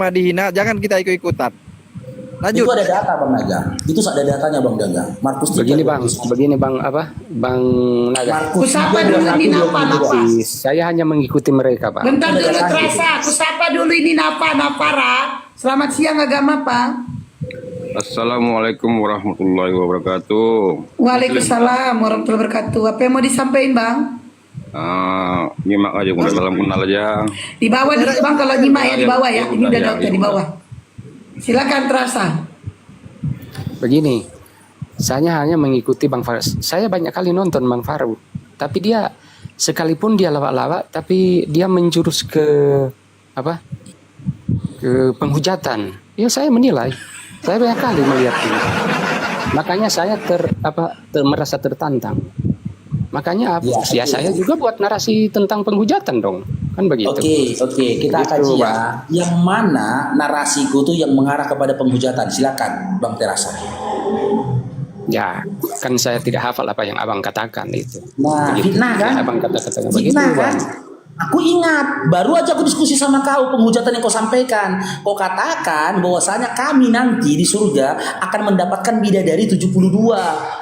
dihina, jangan kita ikut-ikutan. Lanjut. Itu ada data Bang Naga. Itu ada datanya Bang Naga. Markus 3. Begini Bang Bang Naga. Markus 3 dulu ini napa. Saya hanya mengikuti mereka, Pak. Bentar dulu terasa, aku sapa dulu ini Napara. Selamat siang agama Pak. Assalamualaikum warahmatullahi wabarakatuh. Waalaikumsalam warahmatullahi wabarakatuh. Apa yang mau disampaikan Bang? Nyimak aja, udah salam kenal aja. Di bawah dulu Bang, kalau nyimak ya di bawah ya. Ini udah dokter di bawah. Silakan terasa. Begini, saya hanya mengikuti Bang Faruk. Saya banyak kali nonton Bang Faruk, tapi dia sekalipun dia lawak-lawak, tapi dia menjurus ke apa? Ke penghujatan. Ya saya menilai. Saya banyak kali melihat ini. Makanya saya merasa tertantang. Makanya ya saya juga buat narasi tentang penghujatan dong. Kan begitu. Oke, kita kaji ya. Yang mana narasiku tuh yang mengarah kepada penghujatan? Silakan Bang Terasa. Ya, kan saya tidak hafal apa yang Abang katakan itu. Nah, begitu. fitnah kan? Ya, Abang katakan begitu, Fitnah kan? Bang. Aku ingat, baru aja aku diskusi sama kau penghujatan yang kau sampaikan. Kau katakan bahwasanya kami nanti di surga akan mendapatkan bidadari 72.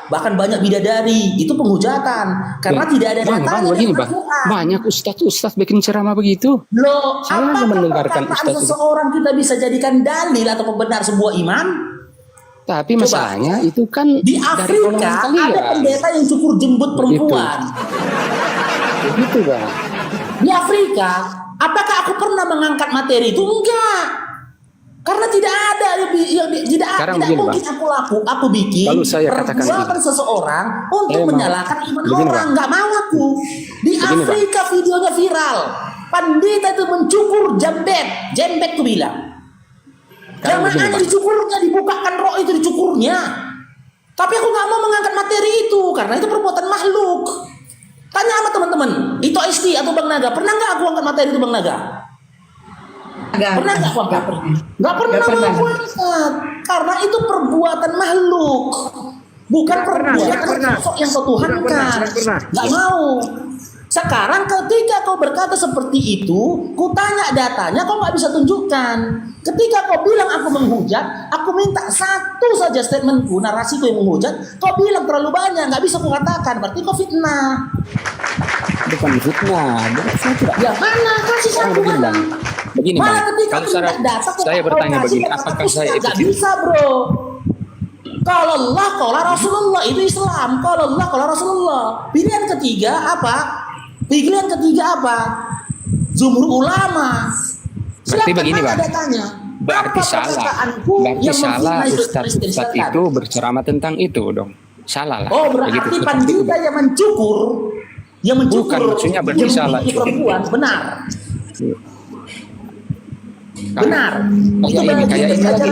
Bahkan banyak bidadari. Itu penghujatan. Karena tidak ada datanya. Begini, Bang. Banyak ustaz bikin ceramah begitu. Loh, saya hanya mendengarkan ustaz. Seseorang kita bisa jadikan dalil atau pembenar sebuah iman? Tapi masalahnya itu kan di Afrika ada pendeta yang cukur jembut perempuan. Begitu, Bang. Di Afrika, apakah aku pernah mengangkat materi itu? Enggak. Karena tidak ada tidak mungkin aku bikin perbuatan seseorang untuk menyalahkan iman orang. Enggak mau aku. Di Afrika videonya viral. Pendeta itu mencukur jembet tuh bilang. Jamaahnya dicukurnya, dibukakan roh itu dicukurnya. Tapi aku nggak mau mengangkat materi itu karena itu perbuatan makhluk. Tanya sama teman-teman, itu Isti atau Bang Naga, pernah nggak aku angkat materi itu Bang Naga? Pernah nggak aku angkat? Nggak pernah aku angkat, karena itu perbuatan makhluk, bukan perbuatan sosok yang kau tuhankan. Nggak mau. Sekarang ketika kau berkata seperti itu, ku tanya datanya, kau nggak bisa tunjukkan. Ketika kau bilang aku menghujat, aku minta satu saja statementku, narasiku yang menghujat. Kau bilang terlalu banyak, nggak bisa ku katakan. Berarti kau fitnah. Bukan fitnah. Ya mana kasih satu mana? Begini, mana Bang. ketika Saya bertanya begini, apakah saya itu nggak bisa bro? Kalau Allah, kalau Rasulullah itu Islam. Kalau Allah, kalau Rasulullah. Pilihan ketiga apa? Pilihan ketiga apa? Jumhur ulama. Berarti begini Bang. Berarti salah Ustaz itu berceramah tentang itu dong. Salah lah. Oh berarti pandita yang mencukur. Bukan maksudnya berarti salah. Perempuan benar. Benar. Kayak ini lagi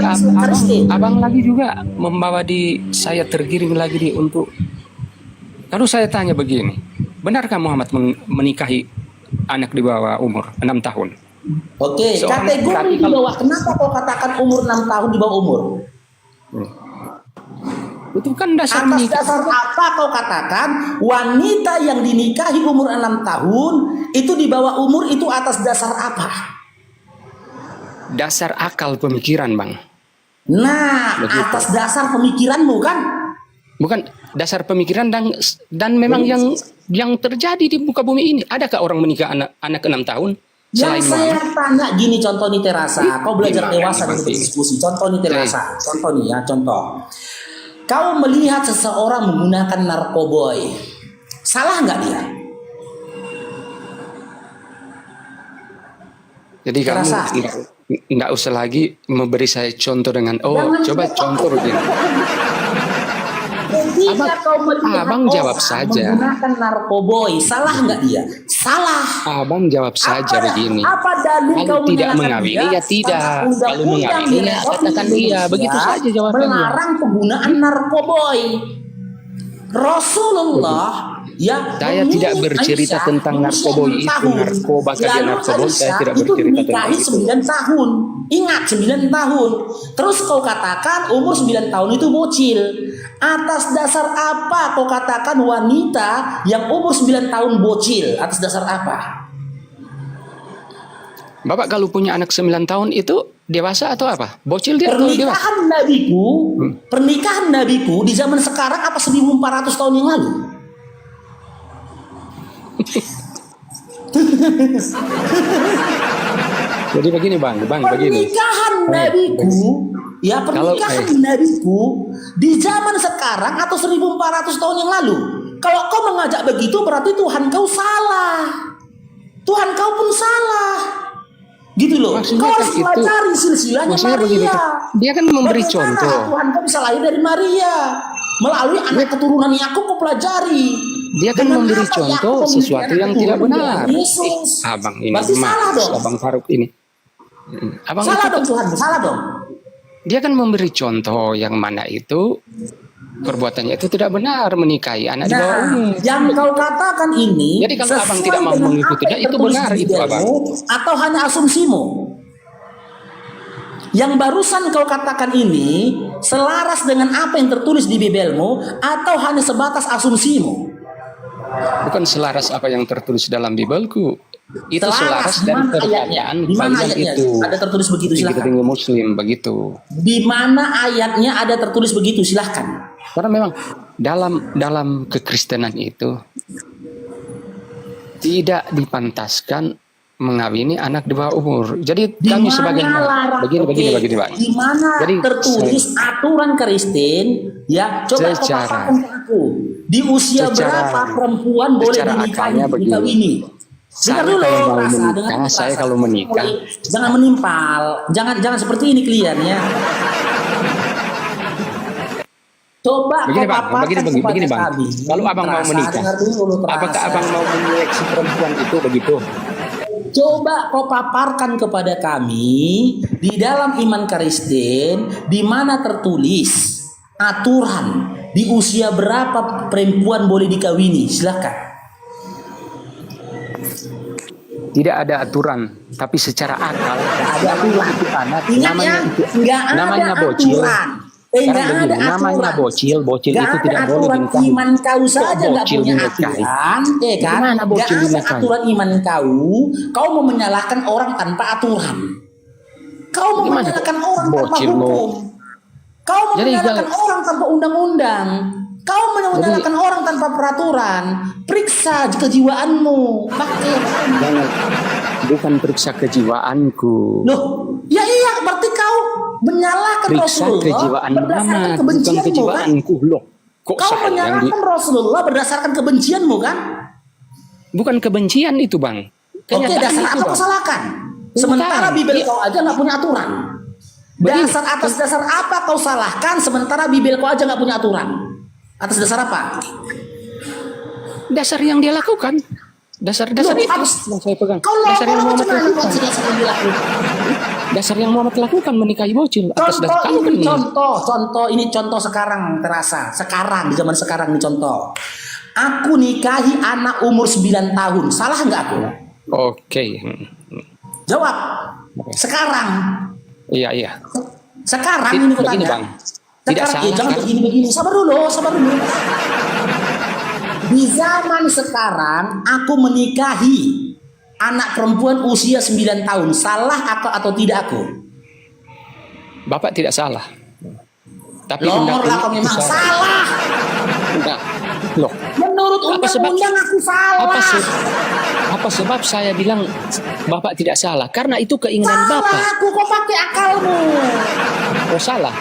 abang lagi juga membawa saya tergiring lagi untuk. Lalu saya tanya begini, benarkah Muhammad menikahi anak di bawah umur 6 tahun? Oke, kategori di bawah. Kenapa kau katakan umur 6 tahun di bawah umur? Itu kan dasar atas dasar apa kau katakan wanita yang dinikahi umur 6 tahun itu di bawah umur itu atas dasar apa? Dasar akal pemikiran, Bang. Nah, begitu. Atas dasar pemikiranmu kan? Bukan dasar pemikiran dan memang yang terjadi di muka bumi ini. Adakah orang menikah anak 6 tahun? Yang saya tanya gini, contoh nih Terasa, kau belajar dewasa untuk diskusi. Contoh nih Terasa, contoh nih ya, contoh. Kau melihat seseorang menggunakan narkoboy, salah nggak dia? Jadi kamu nggak usah lagi memberi saya contoh dengan coba contoh begini. Abang jawab saja. Menggunakan narkoboy, salah nggak dia? Salah. Abang jawab saja begini. Apa dalil kalau tidak mengawini ya tidak. Kalau mengawini ya katakan iya. Begitu saja jawabannya. Melarang penggunaan narkoboy. Rasulullah saya tidak bercerita tentang narkoboy itu, narkoba kajian narkoboy saya tidak bercerita tentang itu. 9 tahun. Ingat 9 tahun. Terus kau katakan umur 9 tahun itu bocil. Atas dasar apa kau katakan wanita yang umur 9 tahun bocil? Atas dasar apa? Bapak kalau punya anak 9 tahun itu dewasa atau apa? Bocil dia atau dewasa? Pernikahan nabiku di zaman sekarang apa 1400 tahun yang lalu? Jadi begini bang, begini. Pernikahan nabiku, ya pernikahan nabiku di zaman sekarang atau 1400 tahun yang lalu. Kalau kau mengajak begitu berarti Tuhan kau salah. Tuhan kau pun salah. Gitu loh. Maksudnya Kau harus kan pelajari silsilahnya Maria. Dia kan memberi contoh. Tuhan kau bisa lahir dari Maria melalui anak keturunan Yakub kau pelajari. Dia kan memberi contoh sesuatu yang tidak benar. Yesus. Abang ini, berarti salah dong. Abang Faruk ini. Abang salah dong Tuhan, salah dong. Dia kan memberi contoh yang mana itu perbuatannya itu tidak benar menikahi anak di bawah umur. Yang kau katakan ini. Jadi kalau abang tidak mau mengikuti dia itu benar itu abang. Atau hanya asumsimu? Yang barusan kau katakan ini selaras dengan apa yang tertulis di Bibelmu atau hanya sebatas asumsimu? Bukan selaras apa yang tertulis dalam Bibelku. Itu selaras dari perkataan di mana ayatnya itu. Ada tertulis begitu, silakan. Tinggi Muslim begitu. Di mana ayatnya ada tertulis begitu, silahkan. Karena memang dalam kekristenan itu tidak dipantaskan mengawini anak di bawah umur. Jadi kami sebagai begini Pak. Di mana tertulis aturan Kristen? Ya, coba paparkan ke aku. Di usia berapa perempuan boleh dikawini? Dengar dulu, saya kalau menikah, jangan menimpal, jangan seperti ini klien ya. Coba begini bang. Kalau abang mau menikah, apakah abang mau menyeleksi perempuan itu begitu? Coba kau paparkan kepada kami di dalam iman Kristen di mana tertulis aturan di usia berapa perempuan boleh dikawini, silakan. Tidak ada aturan, tapi secara akal ada aturan. Itu anak, namanya bocil. Namanya bocil itu tidak boleh dinikahi. Iman kau saja nggak punya aturan, kan? Nggak ada aturan iman kau mau menyalahkan orang tanpa aturan. Kau mau menyalahkan orang tanpa hukum. Kau mau menyalahkan orang tanpa undang-undang. Kau menyalahkan orang tanpa peraturan. Periksa kejiwaanmu. Bukan periksa kejiwaanku. Loh, ya iya berarti kau menyalahkan Rasulullah kejiwaan berdasarkan bukan kebencianmu kejiwaanku kan? loh. Kau menyalahkan Rasulullah berdasarkan kebencianmu kan? Bukan kebencian itu bang. Oke, dasar apa kau salahkan? Sementara Bibel kau aja nggak punya aturan. Atas dasar apa kau salahkan? Sementara Bibel kau aja nggak punya aturan. Atas dasar apa? Dasar yang dia lakukan. Dasar itu yang saya pegang. Dasar yang Muhammad lakukan. Dasar yang Muhammad lakukan menikahi bocil. Atas dasar contoh sekarang terasa. Sekarang di zaman sekarang nih contoh. Aku nikahi anak umur 9 tahun. Salah nggak aku? Oke. Jawab. Sekarang. Iya. Sekarang ini aku tanya. Bang. Tidak salah. Jangan begini. Sabar dulu. Di zaman sekarang aku menikahi anak perempuan usia 9 tahun. Salah atau tidak aku? Bapak tidak salah. Tapi kau memang salah. Enggak. Loh. Menurut undang-undang aku salah. Apa sebab saya bilang Bapak tidak salah? Karena itu keinginan salah, Bapak. Aku kok pakai akalmu. Oh salah.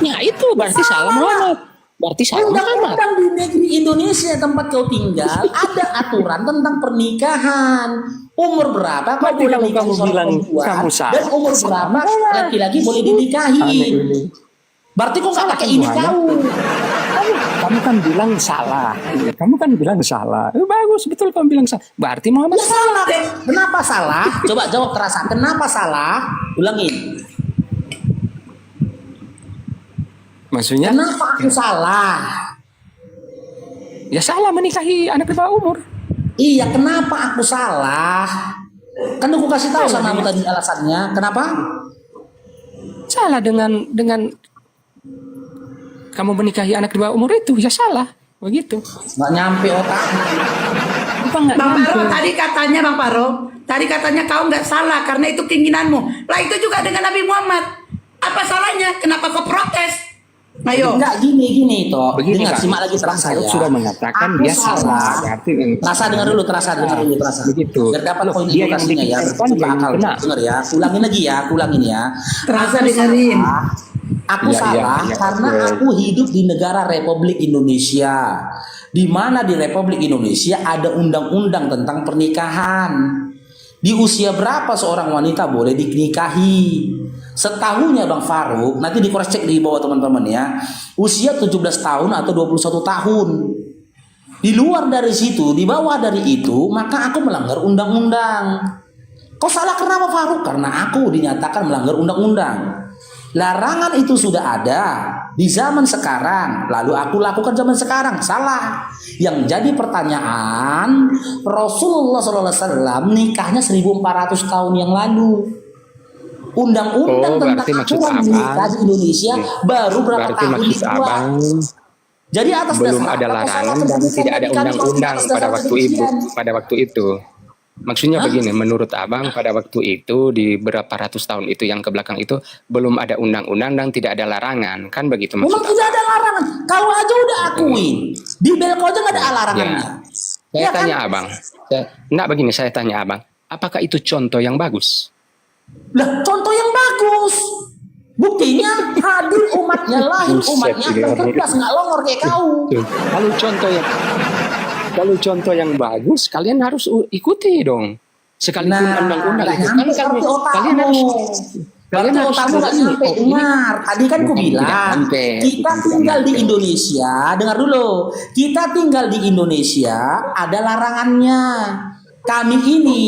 Ya itu berarti salah Muhammad. Berarti salah Muhammad. Undang-undang di negeri Indonesia tempat kau tinggal ada aturan tentang pernikahan. Umur berapa kau boleh nikahi seorang perempuan dan umur berapa laki-laki boleh dinikahi. Berarti kau nggak pakai ini kau. Kamu kan bilang salah. Bagus betul kamu bilang salah. Berarti Muhammad salah. Kenapa salah? Coba jawab terasa. Kenapa salah? Ulangin. Maksudnya? Kenapa aku salah? Ya salah menikahi anak di bawah umur. Iya, kenapa aku salah? Kan aku kasih tahu sama kamu tadi alasannya. Kenapa? Salah dengan kamu menikahi anak di bawah umur itu ya salah begitu. Nggak nyampe otakmu. Apa nggak Bang Faro, nyampe? tadi katanya kau nggak salah karena itu keinginanmu. Lah itu juga dengan Nabi Muhammad. Apa salahnya? Kenapa kau protes? Ayo. Enggak gini toh. Begini, Dengar Bang. simak lagi terasa Faruk ya. sudah mengatakan Aku dia salah. Berarti Terasa dengar dulu, terasa. Begitu. Biar dapat Loh, poin dia yang edukasinya ya. dipikirkan Masuk dia yang akal. kena. Dengar ya. Ulangin lagi ya. Ulangin ya. Terasa Aku dengerin. salah. Aku Iya, salah iya, karena betul. aku hidup di negara Republik Indonesia, di mana di Republik Indonesia ada undang-undang tentang pernikahan. Di usia berapa seorang wanita boleh dinikahi? Setahunya Bang Faruk, nanti di-cross check di bawah teman-teman ya. Usia 17 tahun atau 21 tahun. Di luar dari situ, di bawah dari itu, maka aku melanggar undang-undang. Kau salah kenapa Faruk? Karena aku dinyatakan melanggar undang-undang. Larangan itu sudah ada di zaman sekarang, lalu aku lakukan zaman sekarang, salah. Yang jadi pertanyaan, Rasulullah SAW nikahnya 1400 tahun yang lalu. Undang-undang tentang berarti maksud aturan abang, nikah di Indonesia baru berapa berarti tahun maksud dibuat. abang Jadi atas belum dasar ada apa kau larangan salah dan tersebut tidak ada kami undang-undang atas pada dasar waktu itu. kedemikian. Maksudnya Hah? begini, menurut abang pada waktu itu di berapa ratus tahun itu yang ke belakang itu belum ada undang-undang dan tidak ada larangan, kan begitu maksud Memang abang? tidak ada larangan. Kau aja udah akuin. Di Belko aja nggak ada larangannya. Saya Ya kan? tanya abang, enggak begini saya tanya abang, apakah itu contoh yang bagus? Lah, contoh yang bagus. Buktinya hadir umatnya, lahir Buset, umatnya, ini orang berkelas nggak longor kayak kau. Tuh, kalau contoh yang bagus, kalian harus ikuti dong. Sekalipun undang-undang nggak itu, nyampe seperti kalian harus Berarti otakmu nggak nyampe. Dengar, tadi kan ku Bukan, bilang tidak nyampe. kita Bukan, tinggal tidak di nyampe. Indonesia. Dengar dulu, kita tinggal di Indonesia ada larangannya. Kami ini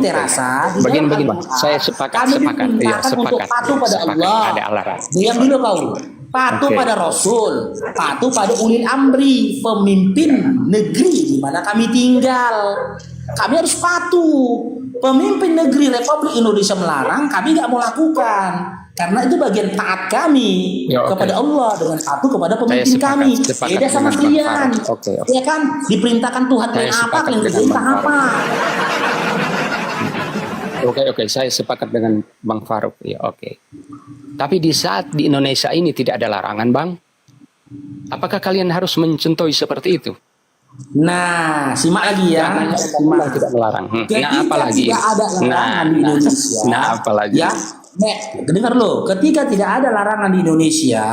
terasa. di dalam Begini, Bang. Al-Quran, Saya sepakat, kami sepakat. Iya, diperintahkan untuk sepakat. patuh pada Sepakat. Allah. Ada larangan. Diam dulu kau. Patuh Oke. pada Rasul, patuh pada ulil amri, pemimpin negeri di mana kami tinggal. Kami harus patuh. Pemimpin negeri Republik Indonesia melarang, kami nggak mau lakukan. Karena itu bagian taat kami Ya, oke. kepada Allah dengan patuh kepada pemimpin sepakat, kami. sepakat Beda sama dengan Bang kalian. Faruk. Oke. Ya kan? Diperintahkan Tuhan Saya kalian apa, sepakat kalian dengan diperintah Bang apa? Oke, saya sepakat dengan Bang Faruk. Ya, oke. Tapi di saat di Indonesia ini tidak ada larangan, Bang. Apakah kalian harus mencontohi seperti itu? Nah, simak lagi ya. Simak. Tidak melarang. Ketika Nah, apalagi? tidak ada larangan di Indonesia. Nah, apalagi? Ya, dengar lo. Ketika tidak ada larangan di Indonesia,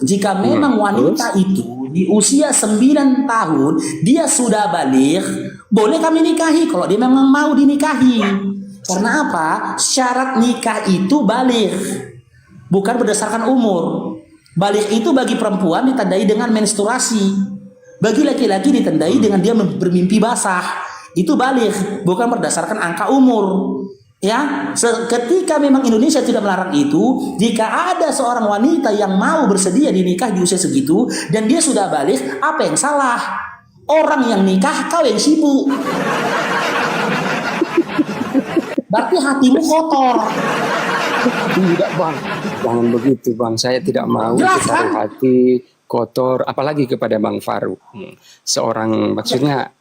jika memang wanita itu di usia 9 tahun dia sudah balik, boleh kami nikahi kalau dia memang mau dinikahi. Karena apa? Syarat nikah itu balik, bukan berdasarkan umur. Balik itu bagi perempuan ditandai dengan menstruasi. Bagi laki-laki ditandai dengan dia bermimpi basah. Itu balik, bukan berdasarkan angka umur. Ya, ketika memang Indonesia tidak melarang itu, jika ada seorang wanita yang mau bersedia dinikah di usia segitu dan dia sudah balik, apa yang salah? Orang yang nikah, kau yang sibuk. Berarti hatimu kotor. Tidak, Bang. Jangan begitu, Bang. Saya tidak mau Jelas, ditaruh kan? hati kotor, apalagi kepada Bang Faruk. Seorang, maksudnya,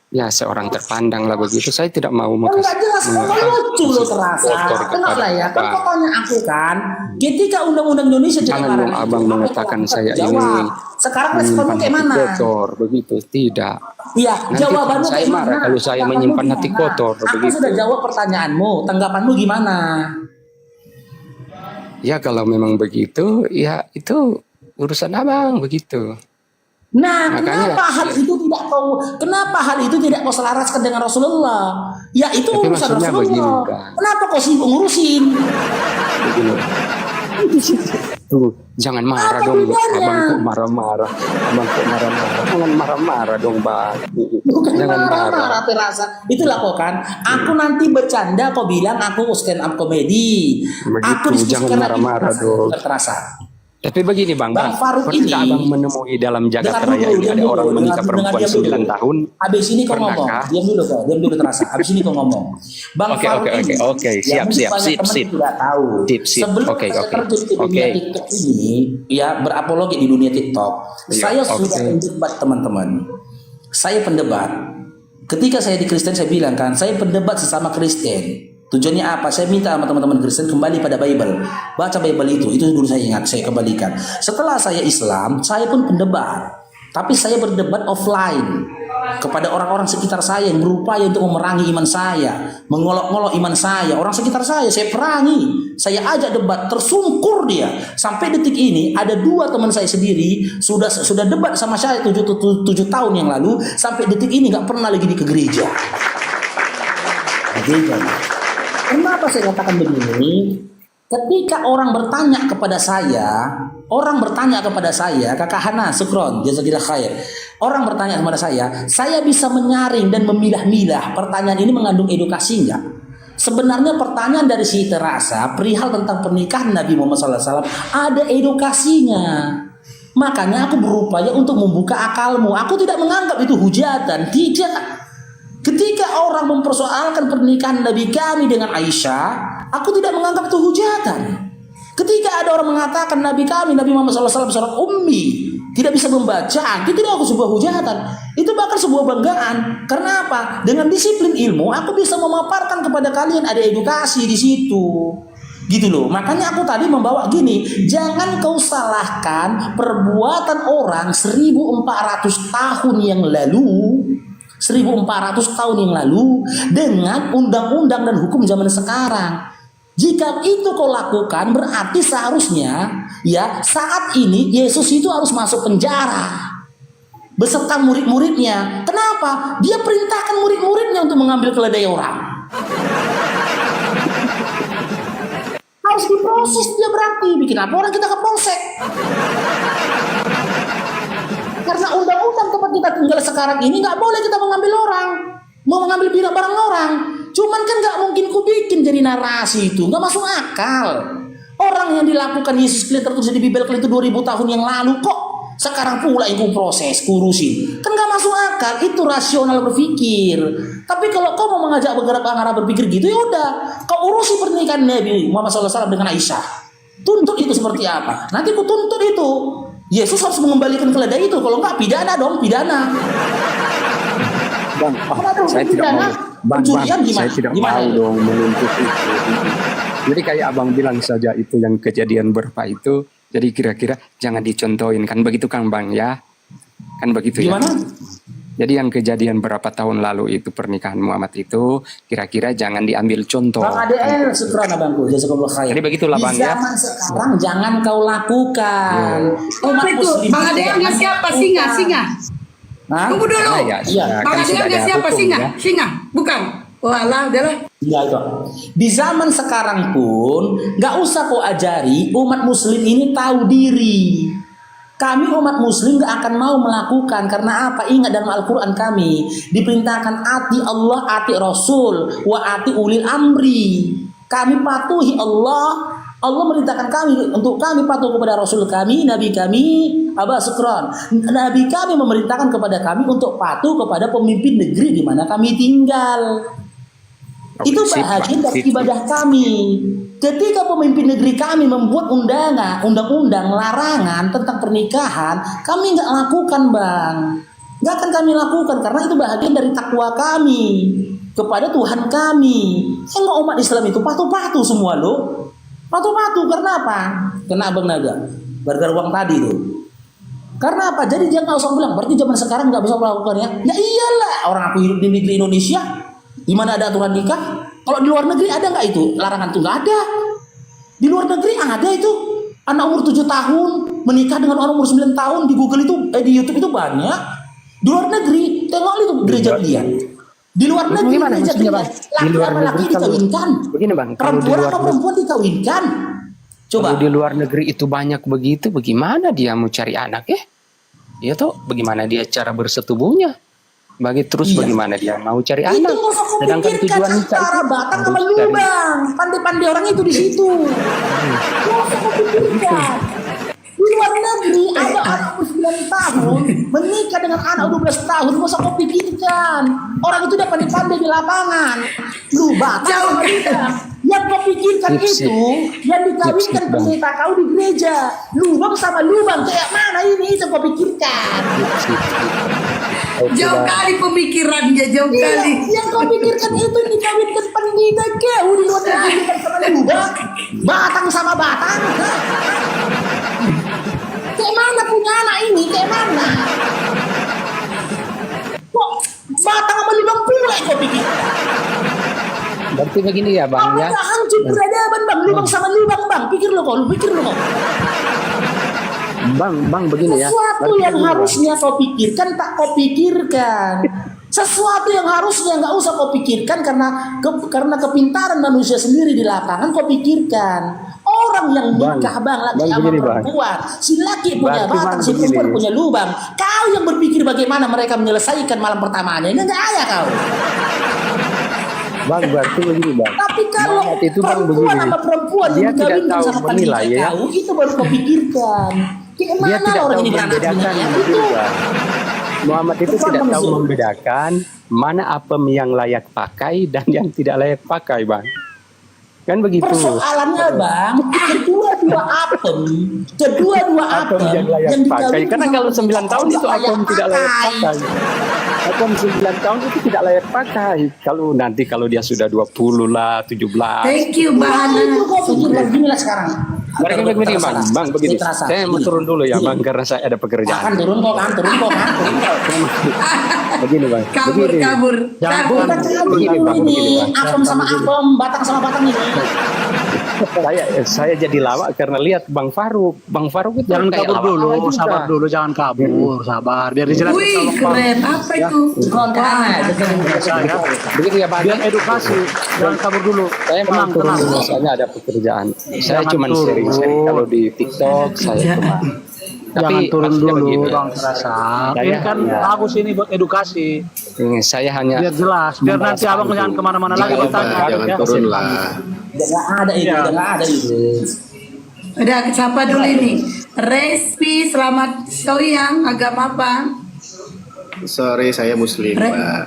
ya seorang terpandang lah begitu. Saya tidak mau Enggak jelas, kok lucu lo terasa. kotor Kenapa ya? Kan Bang. kau tanya aku kan, ketika undang-undang Indonesia tidak Jangan melarang dong itu, abang apa yang mengatakan kau saya jawab? ini Sekarang responmu menyimpan kayak hati mana? kotor, begitu. Tidak. Iya, Nanti jawabanmu saya kayak marah mana? kalau saya Tanggapanmu menyimpan hati gimana? kotor, Aku begitu. sudah jawab pertanyaanmu, tanggapanmu gimana? Ya kalau memang begitu, ya itu urusan abang begitu. Nah, Makanya- kenapa hal itu tidak kau selaraskan dengan Rasulullah? Ya itu Tapi urusan maksudnya Rasulullah. begini, Bang. Kenapa kau sibuk ngurusin? Begini. Tuh, jangan marah Apa dong, bedanya? abang kok marah-marah, abang kok marah-marah, jangan marah-marah dong, Bang. Bukan Jangan marah-marah terasa. Itulah kok kan. Aku nanti bercanda kau bilang aku stand up comedy. Aku Begitu, diskusikan jangan marah-marah dong. Terasa. Tapi begini Bang, Bang Faruk pernah ini- abang menemui dalam jagat Dengar raya dulu, ini diam ada dulu, orang dengar menikah dulu, perempuan diam dulu. 9 tahun? Habis ini kau ngomong. Pernahkah? Diam dulu terasa. Habis ini kau ngomong. Bang Oke, Faruk oke, ini, oke. yang Siap, mungkin siap, banyak sip, teman sip. tidak tahu. Sip. Sebelum Oke, saya oke. terjun ke dunia Oke. TikTok ini, ya berapologi di dunia TikTok. Iya, Saya oke. sudah pendebat teman-teman. Saya pendebat. Ketika saya di Kristen, saya bilang kan, saya pendebat sesama Kristen. Tujuannya apa? Saya minta sama teman-teman Kristen kembali pada Bible. Baca Bible itu dulu saya ingat, saya kembalikan. Setelah saya Islam, saya pun pendebat. Tapi saya berdebat offline kepada orang-orang sekitar saya yang berupaya untuk memerangi iman saya, mengolok-olok iman saya. Orang sekitar saya perangi, saya ajak debat, tersungkur dia. Sampai detik ini ada 2 teman saya sendiri sudah debat sama saya 7 tahun yang lalu, sampai detik ini nggak pernah lagi ke gereja. Kenapa saya katakan begini? Ketika orang bertanya kepada saya, Kakak Hana, Sukron, jazakillah khair. Orang bertanya kepada saya bisa menyaring dan memilah-milah pertanyaan ini mengandung edukasi enggak? Sebenarnya pertanyaan dari si terasa perihal tentang pernikahan Nabi Muhammad SAW ada edukasinya. Makanya aku berupaya untuk membuka akalmu. Aku tidak menganggap itu hujatan, tidak. Ketika orang mempersoalkan pernikahan Nabi kami dengan Aisyah, aku tidak menganggap itu hujatan. Ketika ada orang mengatakan Nabi kami, Nabi Muhammad SAW seorang ummi, tidak bisa membaca, itu tidak aku sebuah hujatan. Itu bahkan sebuah banggaan. Karena apa? Dengan disiplin ilmu, aku bisa memaparkan kepada kalian ada edukasi di situ. Gitu loh. Makanya aku tadi membawa gini, jangan kau salahkan perbuatan orang 1400 tahun yang lalu. 1400 tahun yang lalu dengan undang-undang dan hukum zaman sekarang. Jika itu kau lakukan, berarti seharusnya ya saat ini Yesus itu harus masuk penjara beserta murid-muridnya. Kenapa? Dia perintahkan murid-muridnya untuk mengambil keledai orang. Harus diproses dia, berarti bikin apa orang kita ke polsek. Karena undang-undang tempat kita tinggal sekarang ini nggak boleh kita mengambil orang, mau mengambil barang orang. Cuman kan nggak mungkin ku bikin jadi narasi itu, nggak masuk akal. Orang yang dilakukan Yesus Kristus tertulis di Bible itu 2000 tahun yang lalu kok sekarang pula yang ku proses, kurusin. Kan nggak masuk akal, itu rasional berpikir. Tapi kalau kau mau mengajak bergerak arah berpikir gitu, ya udah, kau urusi pernikahan Nabi Muhammad SAW dengan Aisyah. Tuntut itu seperti apa? Nanti ku tuntut itu. Yesus harus mengembalikan keledai itu, kalau enggak pidana dong, pidana. Bang, saya tidak mau. Bang, saya tidak mau dong menuntut itu. Jadi kayak abang bilang saja itu yang kejadian berapa itu. Jadi kira-kira jangan dicontohin, kan begitu kan bang ya? Kan begitu gimana? Ya? Jadi yang kejadian berapa tahun lalu itu pernikahan Muhammad itu kira-kira jangan diambil contoh. Bang ADL, syukran abangku, jazakallahu khair. Jadi begitulah bang ya. Di zaman sekarang jangan kau lakukan. Umat Muslim. Bang ADL nggak siapa? Singa. Tunggu dulu. Ya, Bang ADL nggak siapa? Singa. Bukan. Walah, udahlah. Ya itu. Di zaman sekarang pun nggak usah kau ajari umat Muslim ini tahu diri. Kami umat Muslim gak akan mau melakukan. Karena apa? Ingat dalam Al-Quran kami diperintahkan ati Allah, ati Rasul, wa ati ulil amri. Kami patuhi Allah. Allah merintahkan kami untuk kami patuh kepada Rasul kami, Nabi kami, Aba Sukron. Nabi kami memerintahkan kepada kami untuk patuh kepada pemimpin negeri di mana kami tinggal. Itu bahagian dari ibadah kami. Ketika pemimpin negeri kami membuat undang-undang larangan tentang pernikahan, kami nggak lakukan bang, nggak akan kami lakukan karena itu bahagian dari takwa kami kepada Tuhan kami. Kalau umat Islam itu patuh-patuh semua loh, patuh-patuh. Karena apa? Karena abang naga, gara-gara uang tadi tuh. Karena apa? Jadi jangan usah bilang berarti zaman sekarang nggak bisa melakukan ya. Ya iyalah, orang aku hidup di negeri Indonesia, di mana ada aturan nikah. Kalau di luar negeri ada nggak itu? Larangan itu nggak ada. Di luar negeri ada itu. Anak umur 7 tahun menikah dengan orang umur 9 tahun di Google itu, di YouTube itu banyak. Di luar negeri, tengok itu gereja dia. Di luar negeri gereja dia. Laki-laki dikawinkan. Begini bang, perempuan atau perempuan dikawinkan. Coba. Kalau di luar negeri itu banyak begitu, bagaimana dia mau cari anak ya? Iya toh, bagaimana dia cara bersetubuhnya? Bagaimana dia mau cari anak? Sedangkan tujuan nikah itu Batang sama Lubang, pandai-pandai orang itu di situ. Gak usah kau pikirkan. Di luar negeri ada anak umur 9 tahun menikah dengan anak 12 tahun, gak usah kau pikirkan. Orang itu udah pandai-pandai di lapangan. Lu batang sama Lubang. Yang kau pikirkan itu yang dikawinkan pendeta kau di gereja. Lubang sama Lubang kayak mana ini? Itu kau pikirkan. Jauh kali pemikirannya, jauh kali. Yang kau pikirkan itu dikawinkan pendidik ya, udah luar dikawinkan sama lubang, batang sama batang. Kayak mana punya anak ini? Kayak mana? Kok batang sama lubang pula kau pikir? Berarti begini ya Bang ya. Apakah hancur peradaban Bang? Lubang sama lubang Bang. Pikir lo kau. Bang begini ya. Sesuatu yang harusnya kau pikirkan tak kau pikirkan. Sesuatu yang harusnya nggak usah kau pikirkan karena kepintaran manusia sendiri di lapangan kau pikirkan. Orang yang nikah bang laki sama perempuan, si laki punya batang, si perempuan punya lubang. Kau yang berpikir bagaimana mereka menyelesaikan malam pertamanya, ini nggak ada kau. Bang berarti begini Bang. Tapi kalau itu perempuan sama perempuan dia yang dikawinkan sama menilai ya. kau, itu baru kau pikirkan. Dia tidak tahu membedakan itu. Muhammad itu tidak tahu membedakan mana apem yang layak pakai dan yang tidak layak pakai Bang. Kan begitu. Persoalannya Bang, kedua-dua apem yang layak pakai. Karena kalau 9 tahun itu apem tidak layak pakai. Apem 9 tahun itu tidak layak pakai. Kalau dia sudah 20 lah, 17. Thank you, Bang. Itu kau pikir begini lah sekarang. Begini Bang, begini. Saya mau turun dulu ya Bang, karena saya ada pekerjaan. Akan turun kok. Begini Bang. Kabur. Begini Bang. Apem sama apem, batang sama batang ini. Saya jadi lawak karena lihat Bang Faruk itu jangan kayak kabur dulu, lawak sabar juga. dulu, jangan kabur, sabar biar dijelaskan. Wih, keren. Apa itu? Begitu ya Bang. Biar edukasi, jangan kabur dulu. Saya mau turun dulu, soalnya ada pekerjaan. Saya cuma sharing kalau di TikTok saya cuma. Jangan turun dulu begini. Bang Serasa. Ini kan aku sini buat edukasi. Saya hanya Biar jelas, biar nanti abang jangan kemana-mana lagi bertanya. Jangan turun lah. Udah nggak ada itu. Udah, siapa dulu ini? Respi, selamat siang. Agama apa? Sore, saya Muslim, Mbak.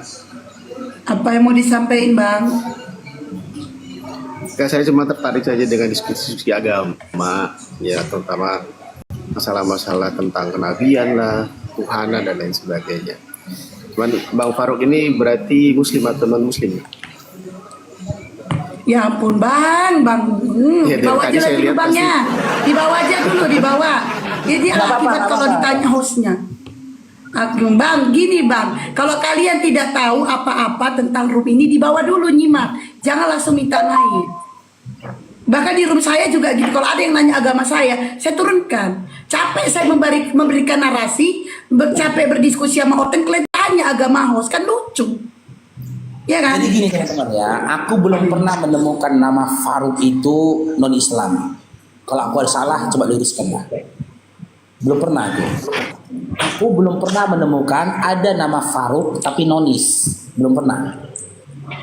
Apa yang mau disampaikan, Bang? Saya cuma tertarik saja dengan diskusi agama, ya terutama masalah-masalah tentang kenabian lah, Tuhanan dan lain sebagainya. Cuman Bang Faruk ini berarti Muslim atau non Muslim? Ya ampun, Bang. Ya, Dibawa aja saya lagi lihat lubangnya. Dibawa aja dulu, dibawa. Jadi akibat kalau ditanya hostnya. Bang, gini Bang, kalau kalian tidak tahu apa-apa tentang room ini, dibawa dulu nyimak. Jangan langsung minta naik. Bahkan di room saya juga gitu, kalau ada yang nanya agama saya turunkan. Capek saya memberikan narasi, capek berdiskusi sama orang, kalian tanya agama host, kan lucu. Ya kan? Jadi gini teman-teman ya, aku belum pernah menemukan nama Faruk itu non-Islam. Kalau aku ada salah, coba luruskan lah. Belum pernah aku. Aku belum pernah menemukan ada nama Faruk tapi nonis. Belum pernah.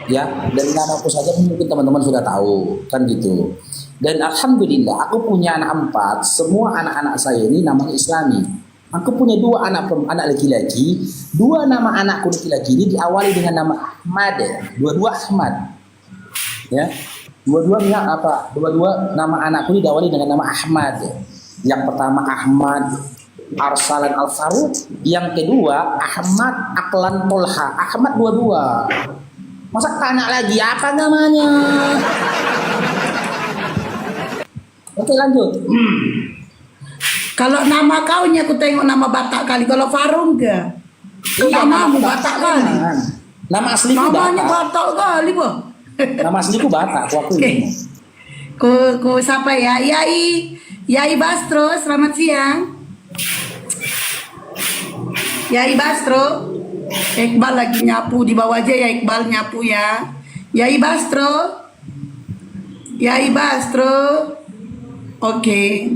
Ya, dari namaku saja mungkin teman-teman sudah tahu, kan gitu. Dan alhamdulillah aku punya anak 4, semua anak-anak saya ini namanya Islami. Aku punya 2 anak laki-laki, 2 nama anakku laki-laki ini diawali dengan nama Ahmad, dua-dua Ahmad. Ya, dua-dua nama anakku ini diawali dengan nama Ahmad. Yang pertama Ahmad Arsalan Al-Faruq, yang kedua Ahmad Aklan Tolha. Ahmad dua-dua. Masa tanya lagi apa namanya? Oke, lanjut. Kalau nama kau aku tengok nama Batak kali. Kalau Faruk enggak? Namamu Batak kali. Nama asliku Namanya Batak. Batak kali, Bang. Nama asliku Batak. Aku Oke. Ku siapa ya? Yai Bastro, selamat siang. Yai Bastro. Iqbal lagi nyapu, di bawah aja ya Iqbal nyapu ya. Yai Bastro. Oke.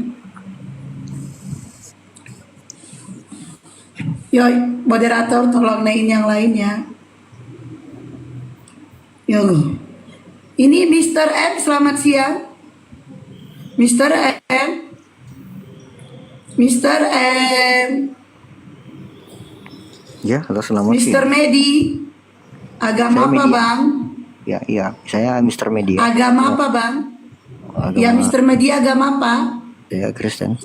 Yo, moderator tolong naikin yang lain ya. Yo. Ini Mr. M, selamat siang. Mr. M. Ya, halo, selamat Mr. siang. Medi. Agama Saya apa, Medi. Bang? Ya, saya Mr. Media. Agama apa, Bang? Ya, Mr. Medi, agama apa? Saya Kristen.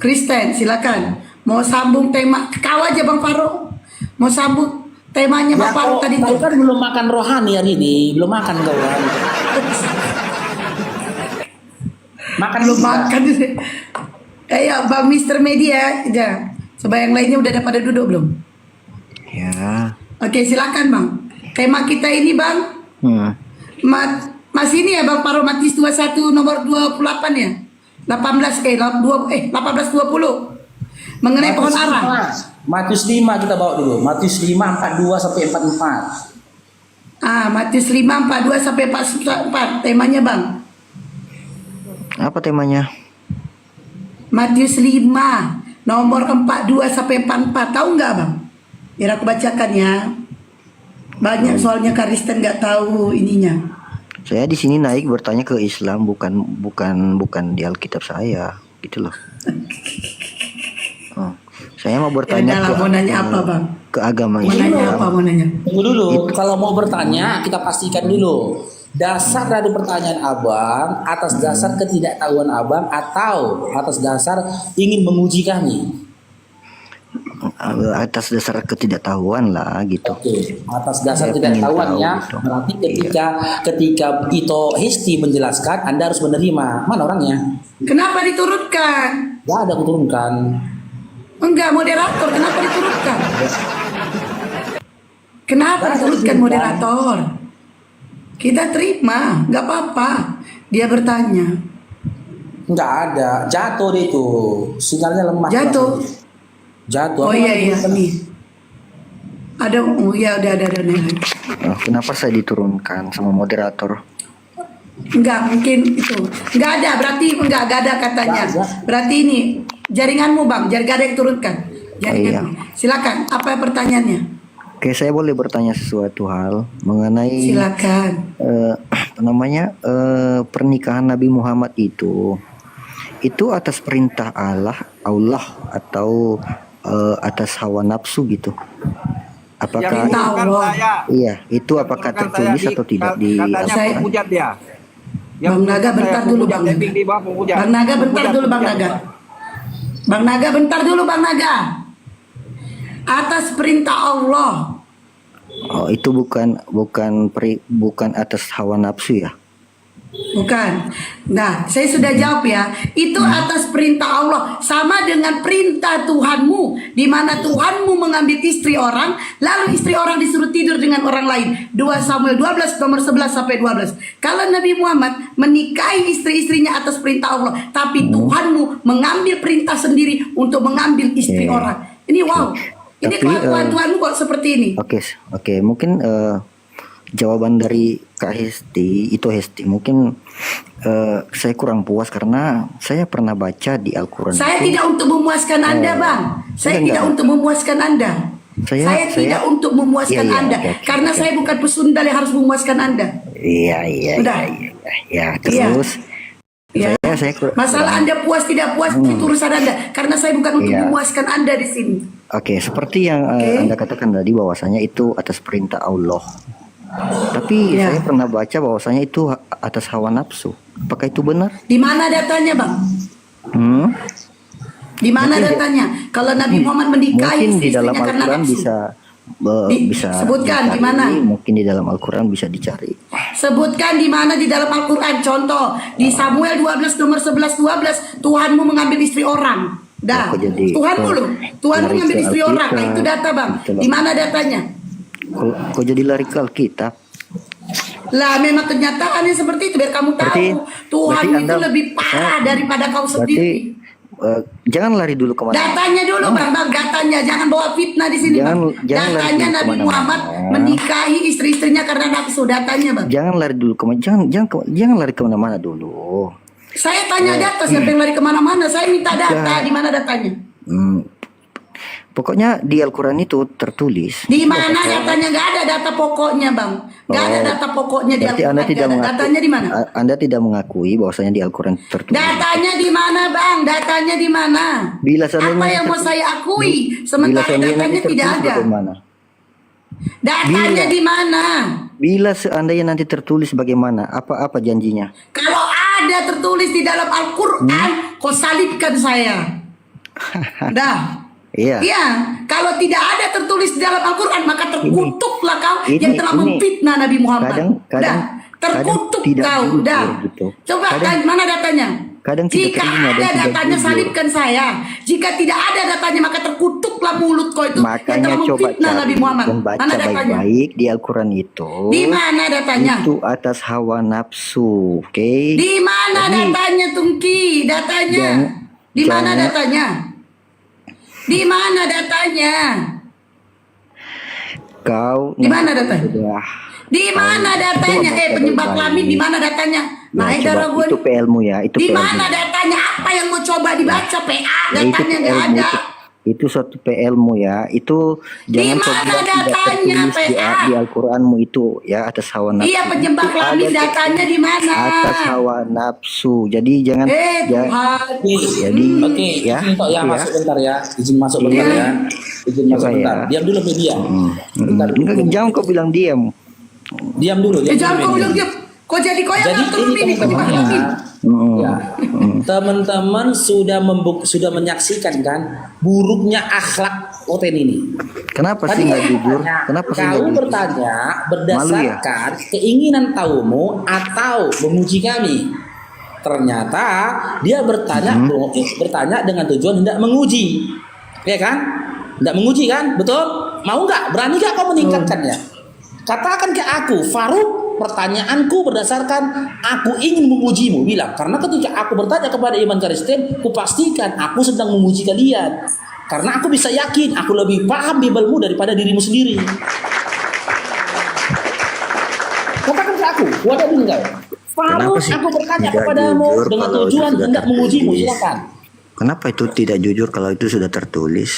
Kristen, silakan. Mau sambung tema kau aja Bang Faruk. Mau sambung temanya Bang Faruk tadi kau tuh. kan belum makan rohani hari ini, belum makan kau kan. Makan Belum juga. makan. Kayak Bang Mister Media aja. Coba yang lainnya udah pada duduk belum? Ya. Oke, silakan Bang. Tema kita ini Bang. Mas ini ya Bang Faruk, Matius 21 nomor 28 ya. 1820 mengenai pohon ara. Matius 5 kita bawa dulu. Matius 5 42 sampai 44. Matius 5 42 sampai 44 temanya Bang. Apa temanya? Matius 5 nomor 42 sampai 44. Tahu nggak Bang? Biar aku bacakan ya. Banyak soalnya Karisten nggak tahu ininya. Saya di sini naik bertanya ke Islam, bukan di Alkitab saya, gitu loh. Saya mau bertanya Ya, mau nanya apa Bang? ke agama Mau nanya Islam. apa? Mau nanya? Tunggu dulu, kalau mau bertanya kita pastikan dulu dasar dari pertanyaan abang atas dasar ketidaktahuan abang atau atas dasar ingin menguji kami. Atas dasar ketidaktahuan lah, gitu. Oke, atas dasar Saya pengen ketidaktahuan tahu ya. gitu. Berarti ketika Ito Hesti menjelaskan, Anda harus menerima. Mana orangnya? Kenapa diturunkan? Gak ada kuturunkan. Enggak, moderator. Kenapa diturunkan? Kenapa diturunkan moderator? Kita terima, nggak apa-apa. Dia bertanya. Nggak ada, jatuh deh itu. Sinyalnya lemah. Jatuh. Jatuh. Oh iya ini. Ada, oh iya udah ada. Kenapa saya diturunkan sama moderator? Enggak, mungkin itu. Enggak ada, berarti enggak ada katanya. Nggak ada. Berarti ini jaringanmu Bang, gak ada yang turunkan. Jaringanmu. Iya. Silakan, apa pertanyaannya? Oke, saya boleh bertanya sesuatu hal mengenai Silakan. pernikahan Nabi Muhammad itu atas perintah Allah atau atas hawa nafsu gitu? Apakah Perintah Allah. iya itu apakah tertulis atau tidak di katanya Saya- penghujat dia. Bang Naga bentar dulu Bang. Bang Naga bentar dulu Bang Naga. Bang Naga bentar dulu Bang Naga. Atas perintah Allah. Oh, itu bukan atas hawa nafsu ya? Bukan. Nah, saya sudah jawab ya. Itu atas perintah Allah, sama dengan perintah Tuhanmu, di mana Tuhanmu mengambil istri orang, lalu istri orang disuruh tidur dengan orang lain. 2 Samuel 12 nomor 11 sampai 12. Kalau Nabi Muhammad menikahi istri-istrinya atas perintah Allah, tapi Tuhanmu mengambil perintah sendiri untuk mengambil istri Iya. orang. Ini wow. Ini Tapi, kelakuan Tuhanmu kok seperti ini. Oke, mungkin jawaban dari Kak Hesti mungkin saya kurang puas karena saya pernah baca di Al-Quran. Saya itu, tidak untuk memuaskan Anda, Bang. Saya tidak untuk memuaskan Anda. Saya tidak untuk memuaskan Iya, Anda, oke, karena oke. saya bukan pesundal yang harus memuaskan Anda. Iya. Udah. Ya, terus Ya. saya Masalah Anda puas tidak puas itu urusan Anda, karena saya bukan untuk Iya. memuaskan Anda di sini. Oke, seperti yang Oke. Anda katakan tadi bahwasanya itu atas perintah Allah. Tapi Iya. saya pernah baca bahwasanya itu atas hawa nafsu. Apakah itu benar? Di mana datanya, Bang? Di mana datanya? Kalau Nabi Muhammad menikahi Mungkin di dalam istri-istrinya karena Al-Quran nafsu. bisa sebutkan di dicari. mana? Mungkin di dalam Al-Quran bisa dicari. Sebutkan di mana di dalam Al-Quran. Contoh, di Samuel 12 nomor 11-12, Tuhanmu mengambil istri orang. Dah. Kok jadi- Tuhanmu kok loh. Tuhanmu lari mengambil ke istri orang. Nah, Alkitab? itu data, Bang. Gitu loh. Di mana datanya? Kok jadi lari ke Alkitab? Lah, memang kenyataannya seperti itu biar kamu tahu. Berarti- Tuhan berarti itu Anda- lebih parah daripada kau Berarti sendiri. jangan lari dulu kemana. Datanya dulu, Bang, datanya. Jangan bawa fitnah di sini, Bang. Jangan lari Datanya dulu Nabi kemana-mana. Muhammad menikahi istri-istrinya karena nafsu. Datanya, Bang. Jangan lari dulu kemana. Jangan lari kemana-mana dulu. Saya tanya data, siapa yang lari kemana-mana? Saya minta data, Ya. di mana datanya? Pokoknya di Al-Quran itu tertulis. Di mana datanya? Nggak ada data pokoknya, Bang. Nggak ada data pokoknya di Berarti Al-Quran. Anda tidak Nggak ada. Datanya di mana? Anda tidak mengakui bahwasanya di Al-Quran tertulis. Datanya di mana, Bang? Datanya di mana? Bila seandainya Apa yang mau saya akui? Sementara datanya nanti tidak tertulis ada. bagaimana? Datanya di mana? Bila seandainya nanti tertulis bagaimana? Apa janjinya? Kalau ada tertulis di dalam Al-Quran, kau salibkan saya. Dah. Iya. Iya, kalau tidak ada tertulis di dalam Al-Quran maka terkutuklah kau yang telah memfitnah Nabi Muhammad. Kadang Terkutuk tidak kau, jujur dah. gitu. Coba Kadang- mana datanya? kadang tidak Jika terima dan ada tidak datanya jujur. salibkan saya. Jika tidak ada datanya maka terkutuklah mulut kau itu yang Makanya telah coba memfitnah cari Nabi Muhammad. dan baca Mana datanya? baik-baik di Al-Quran itu. Di mana datanya? Itu atas hawa nafsu, oke? Di mana Jadi, datanya, Tungki? Datanya. Jangan- Di mana jangan- datanya? Di mana datanya? Kau Di mana datanya? sudah. Di mana datanya? Coba baca Penyebab baik-baik. kelamin di mana datanya? Ya, Naik coba, darah gue. itu PL-mu ya, itu Di PL-mu. mana datanya? Apa yang mau coba dibaca? PA Ya, itu datanya nggak PL-mu, ada. itu suatu PL-mu ya. Itu jangan kau mana bilang tidak datanya, tertulis di, PA? di Al-Quranmu itu ya atas hawa nafsu. Iya, penyebab Itu kelamin ada datanya di mana? atas hawa nafsu. Jadi jangan Tuhan. jadi Oke, ya, izin kok ya itu masuk bentar ya. Izin masuk Iya. bentar ya. Izin masuk Coba bentar. ya. Diam dulu media. Bentar. Jangan kau bilang diam. Diam dulu. Jangan kau bilang dia. Kau jadi kau yang Jadi ngatur ini ini penyebab teman-teman kelamin. ya, teman-teman sudah menyaksikan kan buruknya akhlak Oten ini. Kenapa Tadi sih nggak aku jujur? tanya, Kenapa sih nggak kau jujur? bertanya Malu ya? berdasarkan keinginan taumu atau memuji kami? Ternyata dia bertanya bertanya dengan tujuan hendak menguji, ya kan? Hendak menguji kan, betul? Mau nggak? Berani nggak kau meningkatkannya? Katakan ke aku, Faruk, pertanyaanku berdasarkan aku ingin memujimu. Bilang, karena ketika aku bertanya kepada iman Kristen, ku pastikan aku sedang memuji kalian. Karena aku bisa yakin, aku lebih paham Bibelmu daripada dirimu sendiri. Katakan ke aku, wadah engkau. Kenapa Faruk, sih aku bertanya tidak kepadamu jujur dengan kalau itu tujuan sudah hendak mengujimu. tertulis? Silakan. Kenapa itu tidak jujur kalau itu sudah tertulis?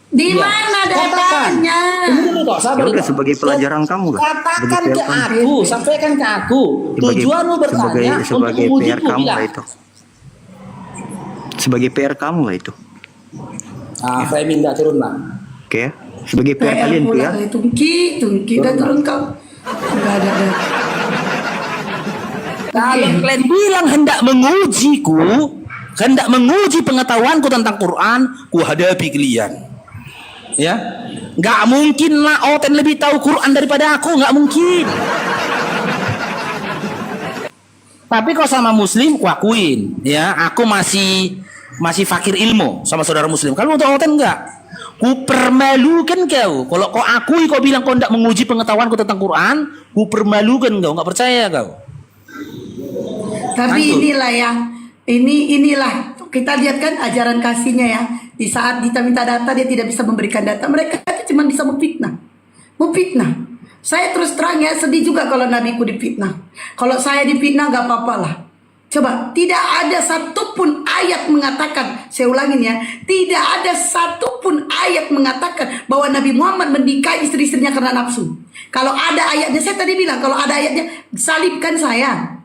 Di Iya. mana Katakan. datanya? Tunggu dulu kok, sabar Ya udah, kok. sebagai pelajaran kamu lah. Katakan Sebagai ke PR aku, sampaikan ke aku. Tujuanmu bertanya untuk sebagai PR mengujiku. kamu Bilang. lah itu. Sebagai PR kamu lah itu. Ah, framing dah turun lah. Oke? Sebagai PR kalian tuh ya. Tungki, udah turun kau. Enggak ada. Kalau kalian bilang hendak mengujiku, hendak menguji pengetahuanku tentang Quran, ku hadapi kalian. Ya, nggak mungkin lah Oten lebih tahu Quran daripada aku, nggak mungkin. Tapi kalau sama Muslim, ku akuin, ya, aku masih fakir ilmu sama saudara Muslim. Kalau untuk Oten enggak, ku permalukan kau. Kalau kau akui, kau bilang kau hendak menguji pengetahuanku tentang Quran, ku permalukan kau, nggak percaya kau. Tapi Lanjut. inilah ya, inilah kita lihat kan ajaran kasihnya ya. Di saat kita minta data dia tidak bisa memberikan data, mereka itu cuma bisa memfitnah. Saya terus terang ya sedih juga kalau nabiku difitnah. Kalau saya difitnah gak apa-apa lah. Coba tidak ada satupun ayat mengatakan, saya ulangin ya, tidak ada satupun ayat mengatakan bahwa Nabi Muhammad menikahi istri-istrinya karena nafsu. Kalau ada ayatnya, saya tadi bilang kalau ada ayatnya salibkan saya.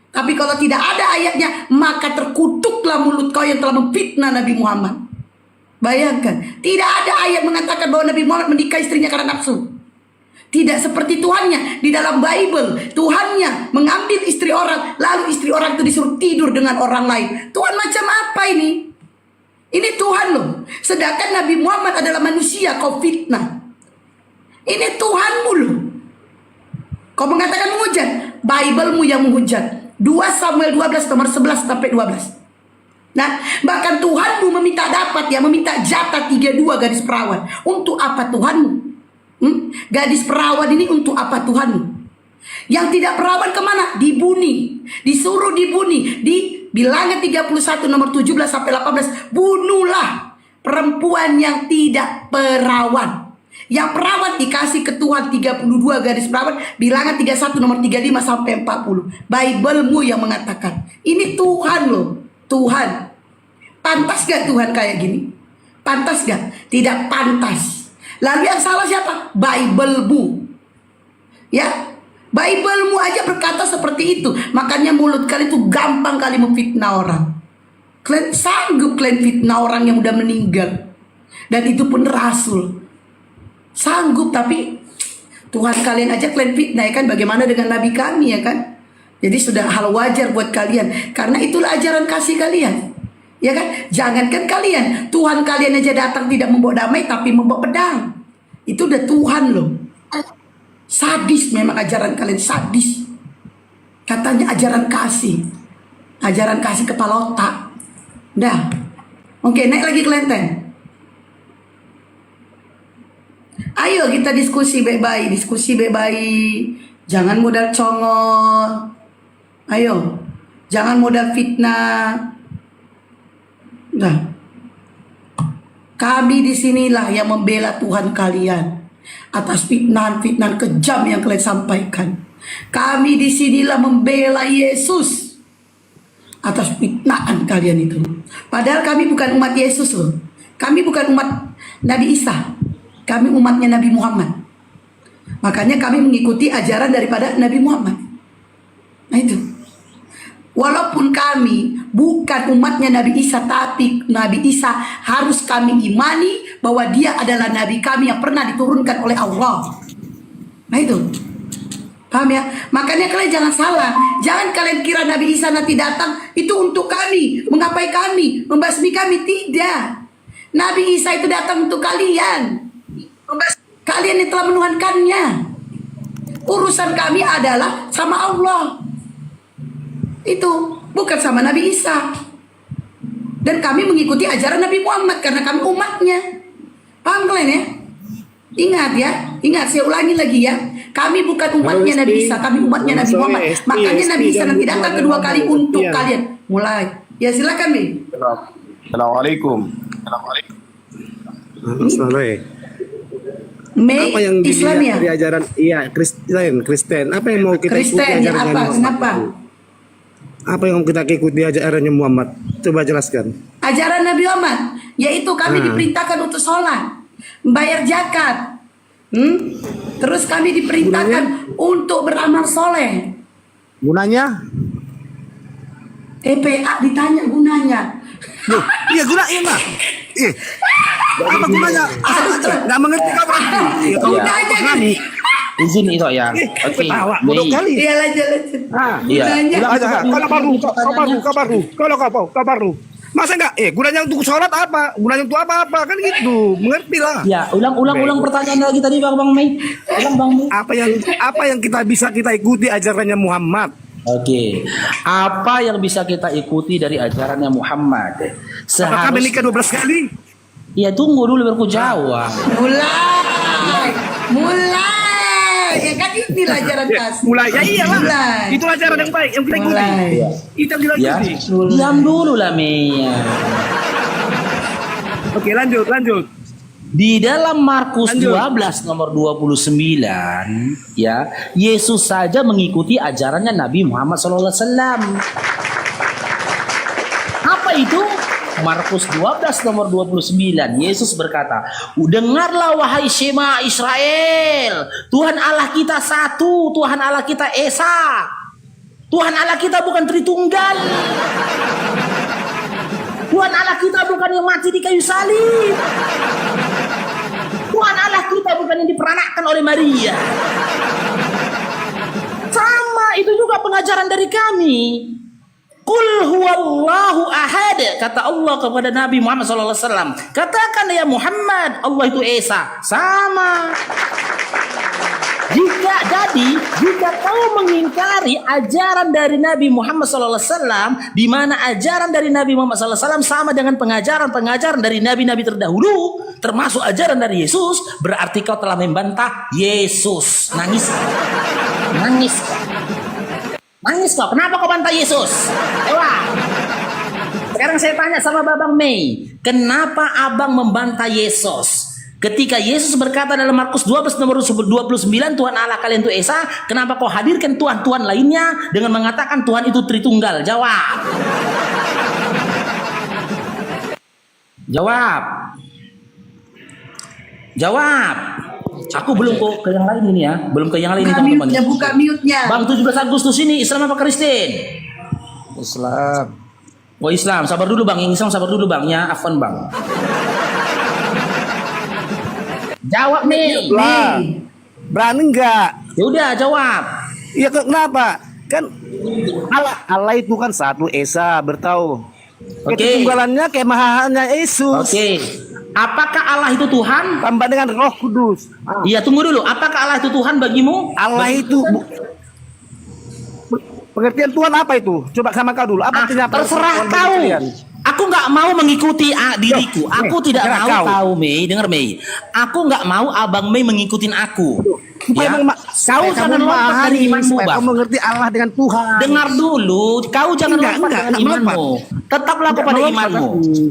Tapi kalau tidak ada ayatnya, maka terkutuklah mulut kau yang telah memfitnah Nabi Muhammad. Bayangkan, tidak ada ayat mengatakan bahwa Nabi Muhammad menikahi istrinya karena nafsu. Tidak seperti Tuhannya di dalam Bible. Tuhannya mengambil istri orang, lalu istri orang itu disuruh tidur dengan orang lain. Tuhan macam apa ini? Ini Tuhan loh. Sedangkan Nabi Muhammad adalah manusia, kau fitnah. Ini Tuhanmu loh. Kau mengatakan menghujat, Bible-mu yang menghujat. 2 Samuel 12 nomor 11 sampai 12. Nah, bahkan Tuhanmu meminta meminta jatah 32 gadis perawan. Untuk apa Tuhanmu? Gadis perawan ini untuk apa Tuhanmu? Yang tidak perawan kemana? Dibuni. Disuruh dibuni. Di Bilangan 31 nomor 17 sampai 18. Bunuhlah perempuan yang tidak perawan. Yang perawan dikasih ke Tuhan 32 gadis perawan. Bilangan 31 nomor 35 sampai 40. Bible-mu yang mengatakan. Ini Tuhan loh. Tuhan. Pantas gak Tuhan kayak gini? Pantas gak? Tidak pantas. Lalu yang salah siapa? Bible-mu. Ya. Bible-mu aja berkata seperti itu. Makanya mulut kalian itu gampang kali memfitnah orang. Kalian sanggup kalian fitnah orang yang udah meninggal. Dan itu pun rasul. Sanggup, tapi Tuhan kalian aja kalian fitnah ya kan. Bagaimana dengan Nabi kami ya kan. Jadi sudah hal wajar buat kalian. Karena itulah ajaran kasih kalian. Ya kan? Jangankan kalian, Tuhan kalian aja datang tidak membawa damai tapi membawa pedang. Itu udah Tuhan loh. Sadis memang ajaran kalian, sadis. Katanya ajaran kasih. Ajaran kasih kepala otak. Udah. Oke, naik lagi ke lenteng. Ayo kita diskusi baik-baik, diskusi baik-baik. Jangan modal congol. Ayo. Jangan modal fitnah. Nah, kami disinilah yang membela Tuhan kalian atas fitnah-fitnah kejam yang kalian sampaikan. Kami disinilah membela Yesus atas fitnahan kalian itu. Padahal kami bukan umat Yesus loh. Kami bukan umat Nabi Isa. Kami umatnya Nabi Muhammad. Makanya kami mengikuti ajaran daripada Nabi Muhammad. Nah itu. Walaupun kami bukan umatnya Nabi Isa, tapi Nabi Isa harus kami imani bahwa dia adalah Nabi kami yang pernah diturunkan oleh Allah. Nah itu. Paham ya? Makanya kalian jangan salah. Jangan kalian kira Nabi Isa nanti datang itu untuk kami, menggapai kami, membasmi kami. Tidak. Nabi Isa itu datang untuk kalian. Kalian yang telah menuhankannya. Urusan kami adalah sama Allah. Itu bukan sama Nabi Isa. Dan kami mengikuti ajaran Nabi Muhammad karena kami umatnya. Paham kalian ya? Ingat ya, ingat saya ulangi lagi ya. Kami bukan umatnya Nabi Isa, kami umatnya Nabi Muhammad. Makanya Nabi Isa nanti datang kedua kali untuk kalian. Mulai. Ya silakan Mi. Assalamualaikum. Mei, apa yang Islam ya? dari ajaran Kristen apa yang mau kita ikuti Kristen ya ajarannya apa? Muhammad? Kenapa? Apa yang mau kita ikuti ajarannya Muhammad? Coba jelaskan. Ajaran Nabi Muhammad yaitu kami diperintahkan untuk sholat, membayar zakat, terus kami diperintahkan untuk beramal soleh. Gunanya? TPA ditanya gunanya. Iya gunanya mah. Apa gunanya? Nggak mengerti kau berarti. Gunanya kan? Izin itu ya. Oke. Ketawa bodoh kali. Iya lanjut. Iya. Gunanya. Kalau baru. Masa enggak? Gunanya untuk sholat apa? Gunanya untuk apa? Kan gitu. Mengerti lah. Ya, ulang pertanyaan lagi tadi Bang Mei. Ulang Bang Mei. Apa yang kita ikuti ajarannya Muhammad? Oke. Apa yang bisa kita ikuti dari ajarannya Muhammad? Apakah menikah 12 kali? Ya tunggu dulu baru ku jawab. Mulai. Ya kan ini ajaran kasih. Mulai. Ya iyalah. Mulai. Itu ajaran yang baik yang kita ikuti. Mulai. Itu yang Ya. dilanjuti. Diam dulu lah Mei. Oke, lanjut. Di dalam Markus Lanjut. 12 nomor 29 ya, Yesus saja mengikuti ajarannya Nabi Muhammad SAW. Apa itu? Markus 12 nomor 29, Yesus berkata, "Dengarlah wahai Shema Israel, Tuhan Allah kita satu, Tuhan Allah kita Esa. Tuhan Allah kita bukan Tritunggal. Tuhan Allah kita bukan yang mati di kayu salib. Tuhan Allah kita bukan yang diperanakkan oleh Maria." Sama itu juga pengajaran dari kami. Qul huwallahu ahad, kata Allah kepada Nabi Muhammad SAW. Katakan ya Muhammad, Allah itu Esa. Sama. Jika kau mengingkari ajaran dari Nabi Muhammad SAW, di mana ajaran dari Nabi Muhammad SAW sama dengan pengajaran dari nabi-nabi terdahulu, termasuk ajaran dari Yesus, berarti kau telah membantah Yesus. Nangis kau. Kenapa kau bantah Yesus? Ewa. Sekarang saya tanya sama Babang Mei, kenapa abang membantah Yesus? Ketika Yesus berkata dalam Markus 12 nomor 29, Tuhan Allah kalian itu Esa, kenapa kau hadirkan Tuhan-Tuhan lainnya dengan mengatakan Tuhan itu Tritunggal? Jawab. Aku belum ke yang lain ini ya. Belum ke yang lain ini teman-teman. Buka mute-nya. Bang, 17 Agustus ini Islam apa Kristen? Islam. Oh Islam, sabar dulu Bang. Yang Islam sabar dulu Bang. Ya, afwan Bang. Jawab nih. Berani enggak? Ya udah jawab. Iya kenapa? Kan Allah itu kan satu Esa, bertahu. Oke. Ketunggalannya, kemahaannya Yesus. Oke. Apakah Allah itu Tuhan? Tambah dengan Roh Kudus. Iya, tunggu dulu. Apakah Allah itu Tuhan bagimu? Allah itu pengertian Tuhan apa itu? Coba sama kau dulu. Apa artinya? Terserah kau. Aku nggak mau mengikuti diriku. Aku tidak mau kau, Mei. Dengar, Mei. Aku nggak mau Abang Mei ngikutin aku. Ya? Kau jangan lompat dari imanmu, Bang. Kau mengerti Allah dengan Tuhan. Dengar dulu. Kau jangan lompat dengan imanmu. Tetaplah kepada imanmu.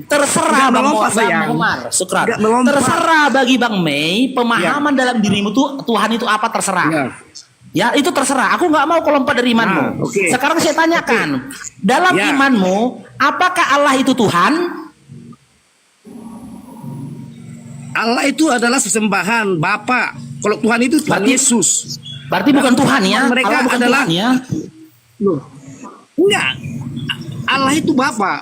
Terserah Bang Umar, Sukrat. Terserah bagi Bang Mei. Pemahaman dalam dirimu tuh Tuhan itu apa terserah. Ya, itu terserah. Aku nggak mau kau lompat dari imanmu. Sekarang saya tanyakan, dalam imanmu, apakah Allah itu Tuhan? Allah itu adalah sesembahan Bapa. Kalau Tuhan itu Tuhan Yesus. Berarti bukan Tuhan ya? Mereka Allah bukan adalah Tuhan ya? Enggak. Allah itu Bapa.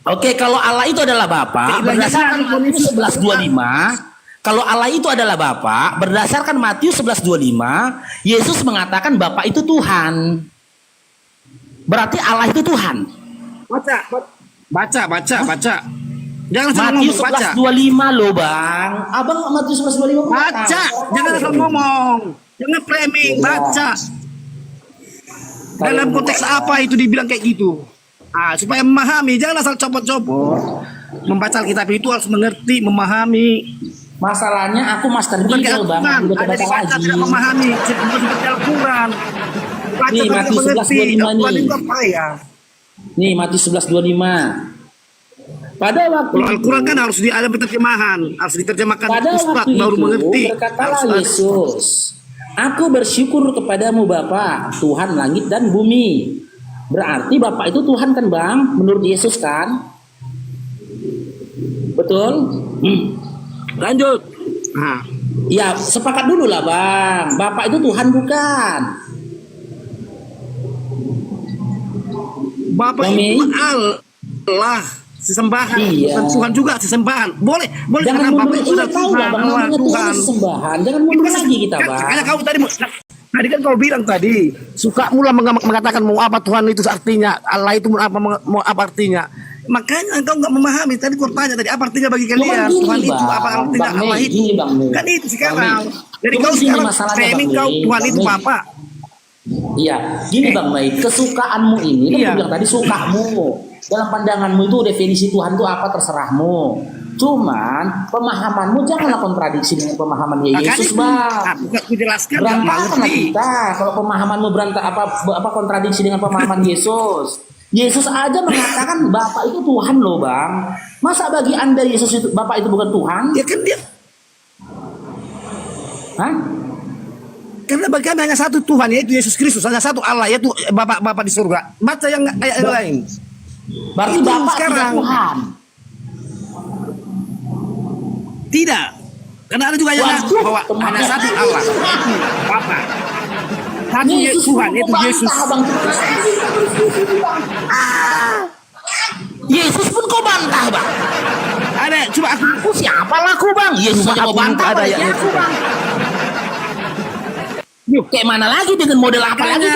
Oke, kalau Allah itu adalah Bapa, berdasarkan Matius 11:25. Kalau Allah itu adalah Bapa, berdasarkan Matius 11:25, Yesus mengatakan Bapa itu Tuhan. Berarti Allah itu Tuhan. Baca. Jangan asal Matius ngomong, baca. 11:25 loh, Bang. Abang Matius 11:25 Baca, jangan asal ngomong. Jangan framing, baca. Dalam konteks apa itu dibilang kayak gitu? Supaya memahami, jangan asal copot-copot. Membaca Alkitab itu harus mengerti, memahami. Masalahnya aku master Bukan Bible, Bang. Al-Quran, Udah ada baca dibaca lagi. tidak memahami. Seperti Al-Quran. Baca Nih, tidak Matius mengerti. 11:25 Al-Quran nih. itu apa ya? Nih, Matius 11:25. Pada waktu Kalau Al-Quran kan harus ada terjemahan, harus diterjemahkan Pada ustaz waktu baru itu mengerti. berkatalah Harus ada- Yesus, Aku bersyukur kepadamu Bapa, Tuhan langit dan bumi. Berarti Bapa itu Tuhan kan, Bang? Menurut Yesus kan? Betul? Lanjut. Ya, sepakat dulu lah, Bang. Bapak itu Tuhan bukan? Bapak Bang itu Mei? Allah, sesembahan. Iya. Bukan Tuhan juga, sesembahan. Boleh Jangan karena Bapak mundur, itu iya adalah tahu lah, Tuhan, Bang. Allah, Namanya Tuhan Tuhan. itu sembahan. Jangan mundur lagi kita, Bang. Karena kau tadi kan kau bilang tadi suka mula mengatakan mau apa Tuhan itu artinya, Allah itu mau apa artinya. Makanya engkau nggak memahami. Tadi kau tanya tadi apa artinya bagi kalian Gini, Tuhan itu Bang. apa artinya Bang Allah Mei, itu. gini, Bang Mei. Kan itu sekarang. Bang Mei. Jadi Cuma kau gini sekarang masalahnya, framing Bang kau Mei. Tuhan Bang itu Mei. Bapak. Iya, gini Bang Mei, kesukaanmu ini kan Iya. aku bilang tadi sukamu. Dalam pandanganmu itu definisi Tuhan itu apa terserahmu. Cuman pemahamanmu janganlah kontradiksi dengan pemahaman Yesus, Bang. Aku jelaskan Berantakan kita kalau pemahamanmu apa kontradiksi dengan pemahaman Yesus. Yesus aja mengatakan Bapak itu Tuhan loh, Bang. Masa bagi Anda Yesus itu Bapak itu bukan Tuhan? Ya kan dia. Hah? Karena bagi kami hanya satu Tuhan, yaitu Yesus Kristus, hanya satu Allah, yaitu Bapa di surga. Baca yang ayat yang lain. Berarti Itu Bapak sekarang. tidak Tuhan. Tidak. Karena ada juga yang Waduh, bahwa hanya satu Allah, yaitu Bapa. Satu Tuhan, yaitu Yesus. Yesus pun kau bantah, Bang. Ada, coba Aku siapa laku, Bang? Yesus aja mau bantah ada apalagi ayatnya aku, itu. Bang. Yuk, kayak mana lagi dengan model apa lagi?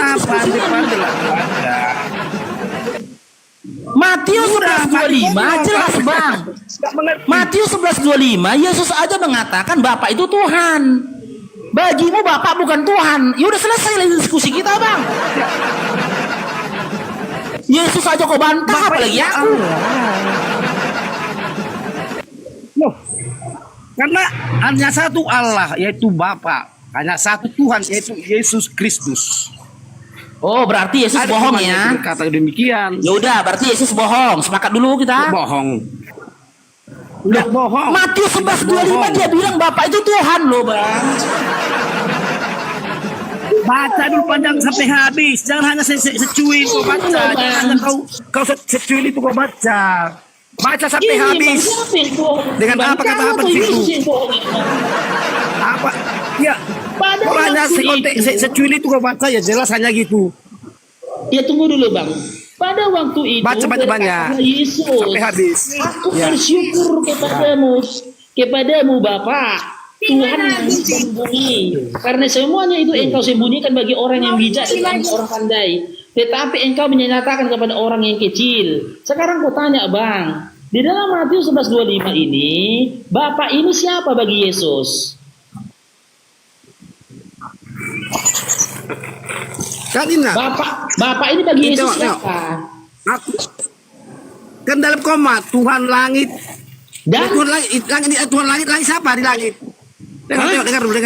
Matius 11:25 jelas, Bang. Matius 11:25 Yesus aja mengatakan Bapak itu Tuhan. Bagimu Bapak bukan Tuhan. Ya udah selesai lah diskusi kita, Bang. Yesus aja kok bantah apalagi aku. Loh, karena hanya satu Allah, yaitu Bapa. Hanya satu Tuhan, yaitu Yesus Kristus. Oh, berarti Yesus Ada bohong teman ya? yang berkata demikian. Ya udah, berarti Yesus bohong. Sepakat dulu kita. Bohong. Udah bohong. Matius 11:25 dia bilang Bapak itu Tuhan loh, Bang. Baca dulu panjang sampai habis. Jangan hanya secuil kau baca. Jangan hanya kau secuil itu kau baca. Baca sampai habis. Dengan apa kata apa di situ? Apa? Ya. Kalau hanya secuil itu kau baca ya jelas hanya gitu. Ya tunggu dulu, Bang. Pada waktu itu Baca banyak-banyak. Yesus, Sampai habis. aku Ya. bersyukur kepadamu Bapa, Tuhan langit dan bumi. Karena semuanya itu engkau sembunyikan bagi orang yang bijak dan orang pandai. tetapi engkau menyatakan kepada orang yang kecil. Sekarang ku tanya bang, di dalam Matius 11:25 ini, Bapak ini siapa bagi Yesus? Bapak ini bagi Yesus siapa? Aku kan dalam koma Tuhan langit Dan Tuhan langit siapa di langit? Dengar dulu.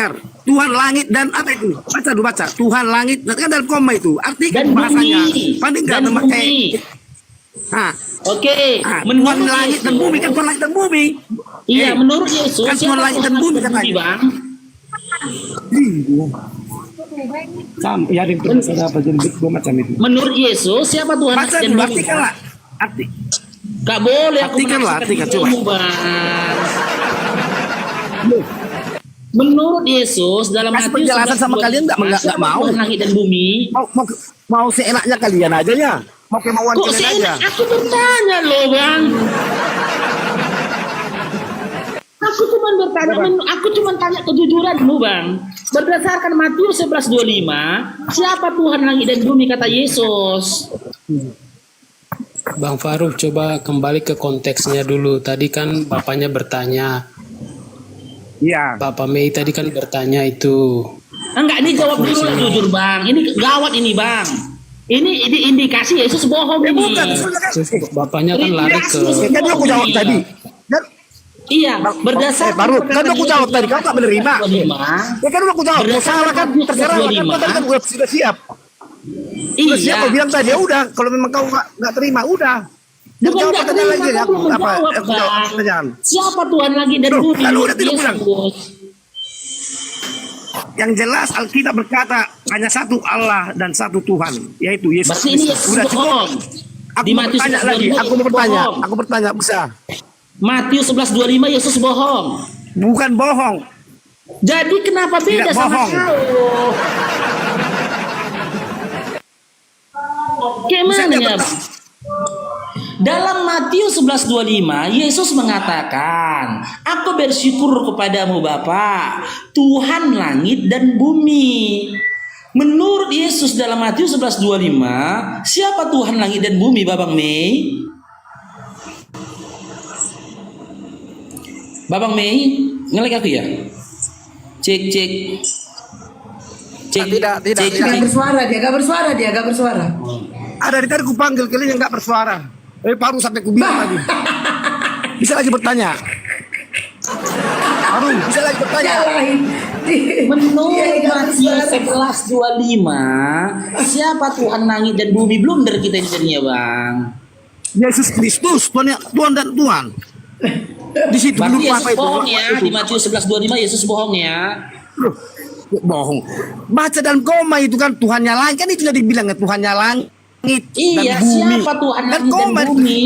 Tuhan langit dan apa itu? Baca. Tuhan langit kan dalam koma itu. Artikan bahasanya. Pandai enggak memakai. Oke. Tuhan langit dan bumi kan Tuhan langit dan bumi. Iya, menurut Yesus kan Tuhan langit dan bumi katanya. Bang. Ya, apa jadi macam itu. Menurut Yesus siapa Tuhan langit dan bumi? Gak boleh aku artikan coba. Menurut Yesus dalam Matius penjelasan sama kalian nggak mau langit dan bumi. Mau seenaknya kalian aja ya. Mau kemauan kalian aja. Aku bertanya loh bang. Aku cuma tanya kejujuranmu bang. Berdasarkan Matius 11:25, siapa Tuhan langit dan bumi kata Yesus? Bang Farouk, coba kembali ke konteksnya dulu. Tadi kan bapaknya bertanya. Iya. Bapak Mei tadi kan bertanya itu. Enggak, ini jawab dulu lah jujur bang. Ini gawat ini bang. Ini indikasi Yesus bohong ini. Bukan, bapaknya kan lari ke. Kan aku jawab tadi. Iya, berdasarkan kan aku jawab tadi, kamu tak menerima. Ya kan aku jawab, mau salah kan terserah kan gue sudah siap. Sudah siap, kau bilang tadi ya udah, kalau memang kau nggak terima udah. Bukan nggak terima, aku belum menjawab bang. Siapa Tuhan lagi dan bumi? Lalu udah tidak pulang. Yang jelas Alkitab berkata hanya satu Allah dan satu Tuhan, yaitu Yesus Kristus. Udah cukup. Aku mau bertanya lagi, aku bertanya bisa. Matius 11:25 Yesus bohong. Bukan bohong. Jadi kenapa beda sama kau? Gimana ya? Dalam Matius 11:25 Yesus mengatakan, aku bersyukur kepadamu Bapa, Tuhan langit dan bumi. Menurut Yesus dalam Matius 11:25, siapa Tuhan langit dan bumi Babang Mei? Babang Mei, ngelek aku ya? Cek. Tidak. Gak bersuara. Ada di tadi ku panggil kalian yang gak bersuara. Baru sampai ku bilang lagi. Bisa lagi bertanya. Bisa lagi bertanya. Menurut Matius 11:25, siapa Tuhan langit dan bumi? Belum dari kita jadinya bang. Yesus Kristus, Tuhan dan Tuhan. Di situ dulu apa itu? Bohong ya, di Matius 11:25 Yesus bohong ya. Bohong. Baca dalam koma itu kan Tuhannya langit, kan itu sudah dibilang ya Tuhannya langit iya, dan bumi. Siapa Tuhan langit dan bumi?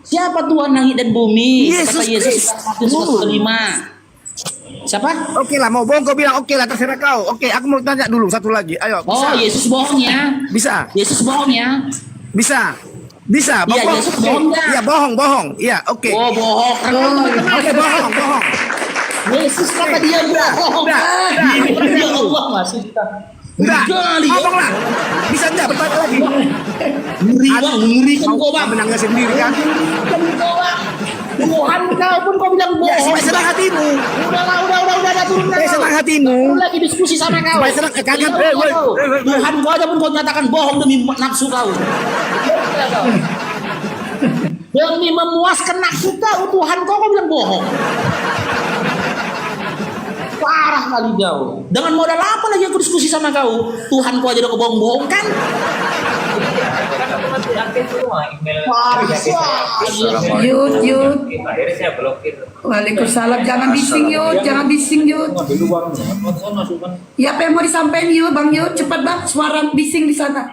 Siapa Tuhan langit dan bumi? Yesus Kristus. Matius 11:25. Siapa? Oke lah, mau bohong kau bilang oke lah, terserah kau. Oke, aku mau tanya dulu satu lagi. Ayo. Bisa. Yesus bohong ya? Bisa. Yesus bohong ya? Bisa. Iya, Yesus bohong ya? Iya, bohong. Iya, oke. Oh, bohong. Oke, bohong. Yesus kata dia bohong. Ya Allah, masih kita. Ngomong lah. Bisa enggak bertanya lagi? Ngerikan kau bang. Menangnya sendiri kan? Tuhan kau pun kau bilang bohong. Ya, supaya senang hatimu. Udah turun. Supaya senang hatimu. Aku lagi diskusi sama kau. Supaya senang kaget. Tuhan kau aja pun kau nyatakan bohong demi nafsu kau. Demi memuaskan nafsu kau, Tuhan kau bilang bohong. Parah kali kau. Dengan modal apa lagi aku diskusi sama kau? Tuhan kau aja udah kebohong-bohong kan? Yud. Waalaikumsalam. Jangan bising Yud. Ya apa yang mau disampaikan Yud, Bang Yud? Cepat bang, suara bising di sana.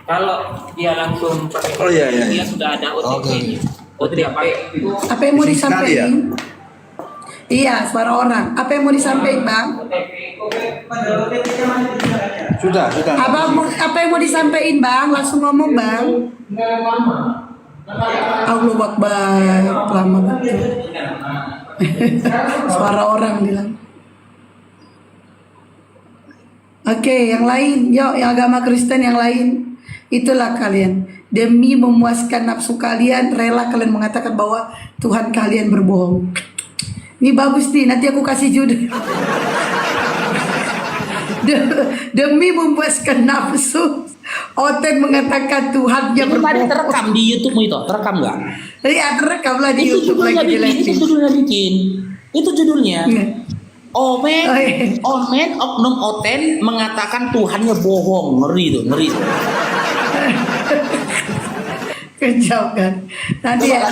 Kalau dia langsung pakai dia sudah ada OTP. Apa yang mau disampaikan? Iya, suara orang. Apa yang mau disampaikan, Bang? Sudah. Apa yang mau disampaikan, Bang? Langsung ngomong, Bang. Allahu Akbar. Lama banget. Suara orang bilang. Oke, yang lain. Yuk, yang agama Kristen yang lain. Itulah kalian. Demi memuaskan nafsu kalian, rela kalian mengatakan bahwa Tuhan kalian berbohong. Ini bagus nih, nanti aku kasih judul. Demi memuaskan nafsu, Oten mengatakan Tuhannya Itu tadi berbohong. terekam di YouTube-mu itu, terekam nggak? Iya, terekam lah di Itu YouTube judulnya lagi bikin, itu dijelekin. judulnya bikin. Itu judulnya. Omen, Oh, iya. Omen, Oknum Oten mengatakan Tuhannya bohong. Ngeri itu, ngeri itu. Kejam kan. Nanti ya.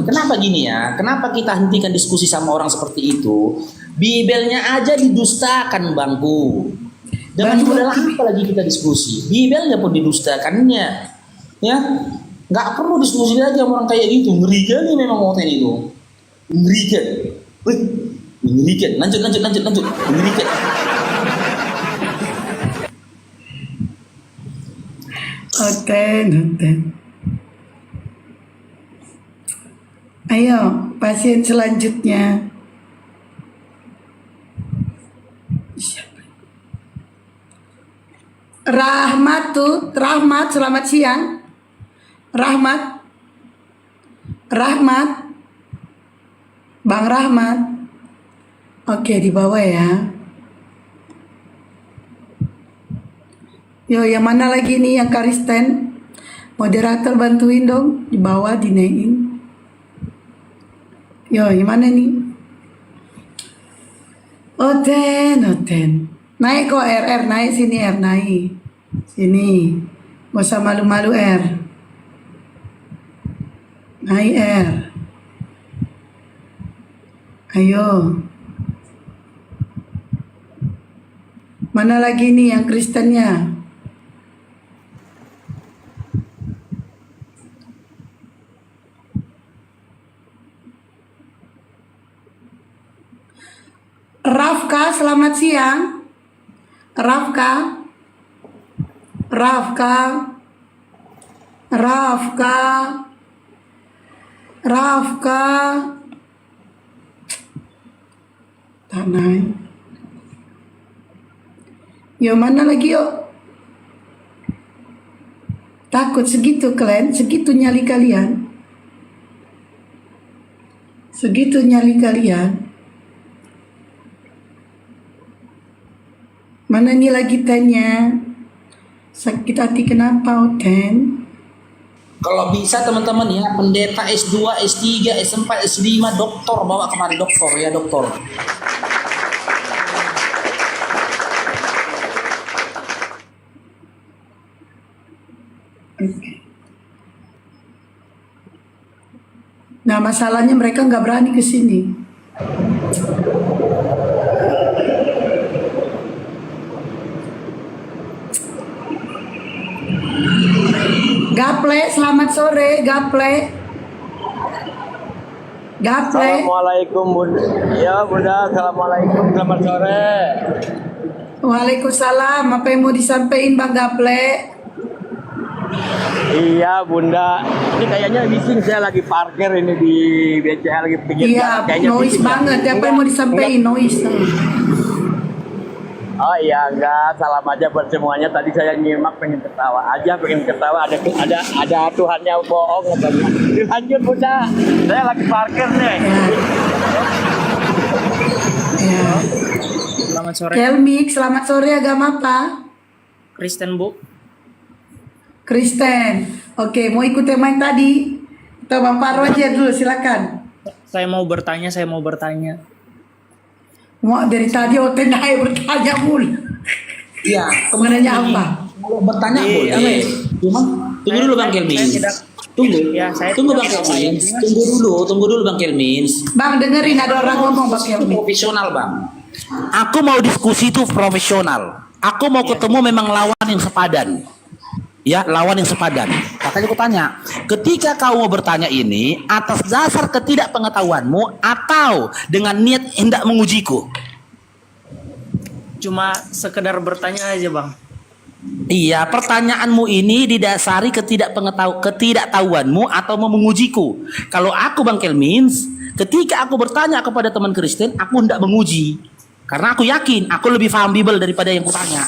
Kenapa gini ya? Kenapa kita hentikan diskusi sama orang seperti itu? Bibelnya aja didustakan, Bangku. Dengan modal apa lagi kita diskusi? Bibelnya pun didustakannya. Ya, nggak perlu diskusi lagi sama orang kayak gitu. Ngerikan nih memang Oten itu. Ngerikan. Wih, ngerikan. Lanjut. Ngerikan. Oten. Ayo, pasien selanjutnya. Rahmat, selamat siang. Rahmat, Bang Rahmat. Oke, di bawah ya. Yo, yang mana lagi nih yang Karisten? Moderator bantuin dong, di bawah dinaikin. Yo, yang mana nih? Oten. Naik kok RR, naik sini R, naik. Sini. Gak usah malu-malu R. Naik R. Ayo. Mana lagi nih yang Kristennya? Rafka, selamat siang. Rafka. Tak naik. Yo, mana lagi yo? Takut segitu kalian, segitu nyali kalian. Mana nih lagi tanya? Sakit hati kenapa, Oten? Kalau bisa teman-teman ya, pendeta S2, S3, S4, S5, doktor, bawa kemari doktor ya, doktor. Nah, masalahnya mereka nggak berani ke sini. Gaple, selamat sore, Gaple. Assalamualaikum Bunda. Ya Bunda, assalamualaikum, selamat sore. Waalaikumsalam. Apa yang mau disampaikan Bang Gaple? Iya Bunda, ini kayaknya bising, saya lagi parkir ini di BCA lagi pinggir Iya, jalan, kayaknya noise bising, banget. ya. Apa yang mau disampaikan? Noise. Oh iya, enggak, salam aja buat semuanya. Tadi saya nyimak, pengen ketawa, ada Tuhannya bohong katanya. Dilanjut Bunda, saya lagi parkir nih. Ya. Selamat sore. Kelmik, selamat sore. Agama apa? Kristen, Bu. Kristen. Oke, mau ikut tema yang tadi? Atau Bang Paro aja dulu, silakan. Saya mau bertanya. Mau dari tadi Oten naik bertanya mulu. Iya, Menanya apa? Kalau bertanya boleh. Cuma tunggu dulu Bang Kelmin. Tunggu. Tunggu Bang Kelmin. Tunggu dulu Bang Kelmin. Bang, dengerin ada orang ngomong Bang Kelmin. Profesional Bang. Aku mau diskusi itu profesional. Aku mau ketemu memang lawan yang sepadan. Ya, lawan yang sepadan. Makanya aku tanya, ketika kau mau bertanya ini atas dasar ketidakpengetahuanmu atau dengan niat hendak mengujiku? Cuma sekedar bertanya aja, Bang. Iya, pertanyaanmu ini didasari ketidaktahuanmu atau mau mengujiku. Kalau aku Bang Kelmins, ketika aku bertanya kepada teman Kristen, aku hendak menguji. Karena aku yakin, aku lebih paham Bible daripada yang kutanya.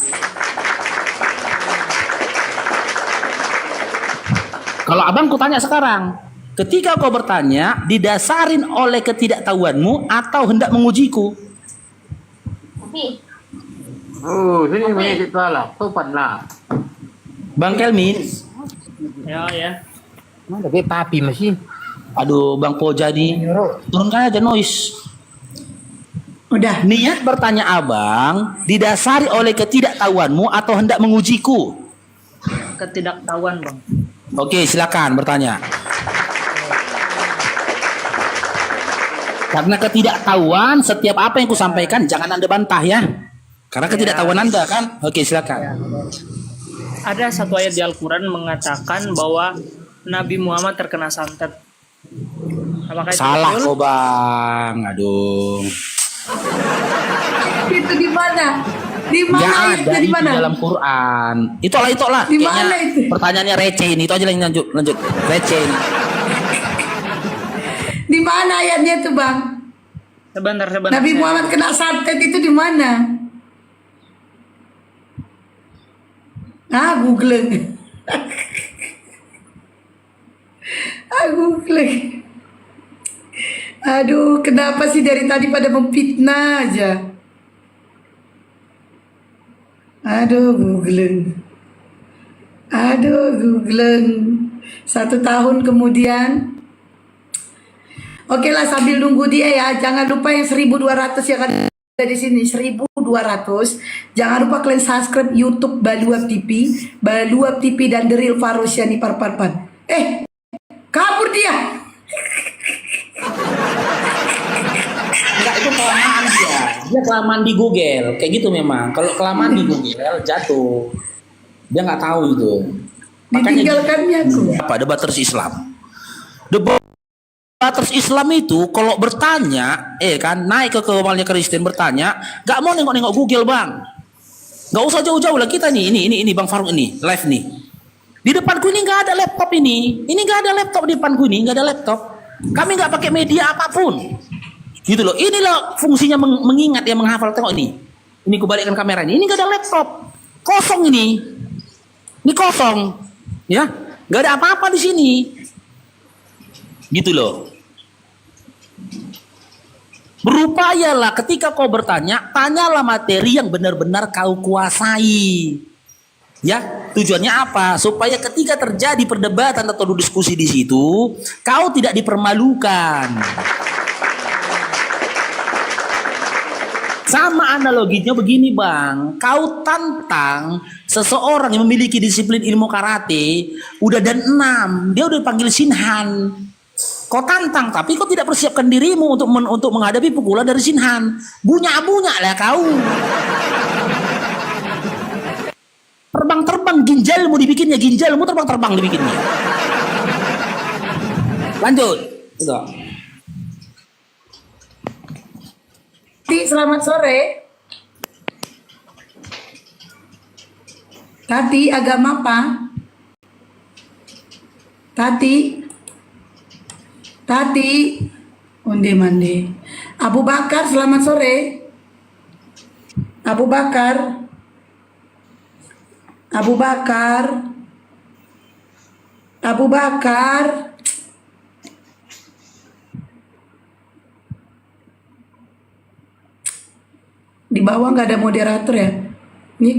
Kalau abang ku tanya sekarang, ketika kau bertanya, didasarin oleh ketidaktahuanmu atau hendak mengujiku? Sini banyak cerita lah. Sopan lah. Bang Kelmin. Ya. Mana tapi papi masih. Aduh, Bang Pojadi. Turunkan aja noise. Udah. Niat bertanya abang didasari oleh ketidaktahuanmu atau hendak mengujiku? Ketidaktahuan, Bang. Oke, silakan bertanya. Karena ketidaktahuan, setiap apa yang kusampaikan jangan Anda bantah ya. Karena ketidaktahuan Anda kan. Oke, silakan. Ada satu ayat di Al-Quran mengatakan bahwa Nabi Muhammad terkena santet. Apakah itu Salah betul? kok Bang. Aduh. Itu di mana? Di mana Nggak ayatnya, ada di itu mana? dalam Quran. Itulah. Di Kayaknya mana itu? pertanyaannya receh ini. Itu aja yang lanjut. Receh ini. Di mana ayatnya tuh, Bang? Sebentar. Nabi Muhammad kena santet itu di mana? Googling. Googling. Aduh, kenapa sih dari tadi pada memfitnah aja? Aduh, googling. 1 tahun kemudian. Oke lah, sambil nunggu dia ya. Jangan lupa yang 1.200 yang ada di sini, 1.200. Jangan lupa kalian subscribe YouTube Baluap TV dan The Real Farusiani Parparpan. Kabur dia. Enggak, itu kelamaan dia. Dia kelamaan di Google. Kayak gitu memang. Kalau kelamaan di Google jatuh. Dia nggak tahu itu. Ditinggalkannya aku. Apa debaters Islam? Debaters Islam itu kalau bertanya, kan naik ke kepalanya Kristen bertanya, nggak mau nengok-nengok Google Bang. Nggak usah jauh-jauh lah kita nih. Ini Bang Faruk ini live nih. Di depanku ini nggak ada laptop ini. Ini nggak ada laptop di depanku ini, nggak ada laptop. Kami nggak pakai media apapun. Gitu loh. Inilah fungsinya mengingat ya, menghafal. Tengok ini. Ini kubalikkan kamera ini. Ini nggak ada laptop. Kosong ini. Ini kosong. Ya, nggak ada apa-apa di sini. Gitu loh. Berupayalah ketika kau bertanya, tanyalah materi yang benar-benar kau kuasai. Ya, tujuannya apa? Supaya ketika terjadi perdebatan atau diskusi di situ, kau tidak dipermalukan. Sama analoginya begini Bang, kau tantang seseorang yang memiliki disiplin ilmu karate, udah dan 6, dia udah panggil Shinhan. Kau tantang, tapi kau tidak persiapkan dirimu untuk menghadapi pukulan dari Shinhan. Bunyak-bunyak lah kau. Terbang-terbang ginjalmu dibikinnya, ginjalmu terbang-terbang dibikinnya. Lanjut. Itu. Selamat sore. Tati, agama apa? Tati, onde mande. Abu Bakar, selamat sore. Abu Bakar. Di bawah nggak ada moderator ya? Ini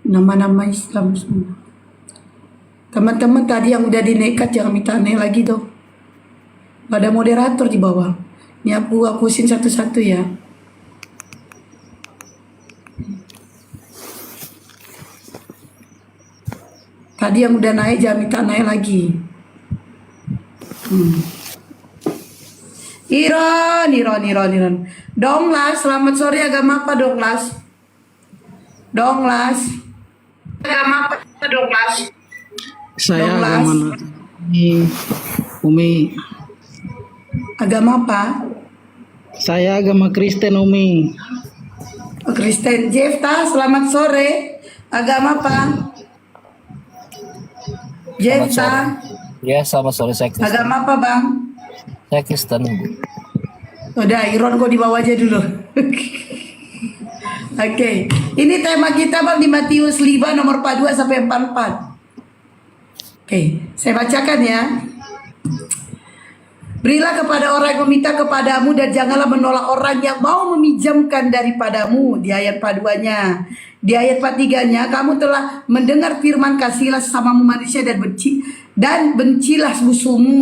nama-nama Islam semua. Teman-teman tadi yang udah dinekat jangan minta aneh lagi dong. Gak ada moderator di bawah. Ini aku hapusin satu-satu ya. Tadi yang udah naik jangan minta naik lagi. Iron. Donglas, selamat sore, agama apa Donglas? Agama apa Donglas? Saya Donglas. agama Umi. Agama apa? Saya agama Kristen Umi. Kristen. Jefta, selamat sore. Agama apa? Jefta. Ya, selamat sore, saya Kristen. Agama apa bang? Saya Kristen. Udah, Iron kok dibawa aja dulu. Oke, ini tema kita Bang di Matius 5 nomor 42 sampai 44. Oke, saya bacakan ya. Berilah kepada orang yang meminta kepadamu dan janganlah menolak orang yang mau meminjamkan daripadamu. Di ayat 42-nya. Di ayat 43-nya, kamu telah mendengar firman, kasihilah sesamamu manusia dan bencilah musuhmu.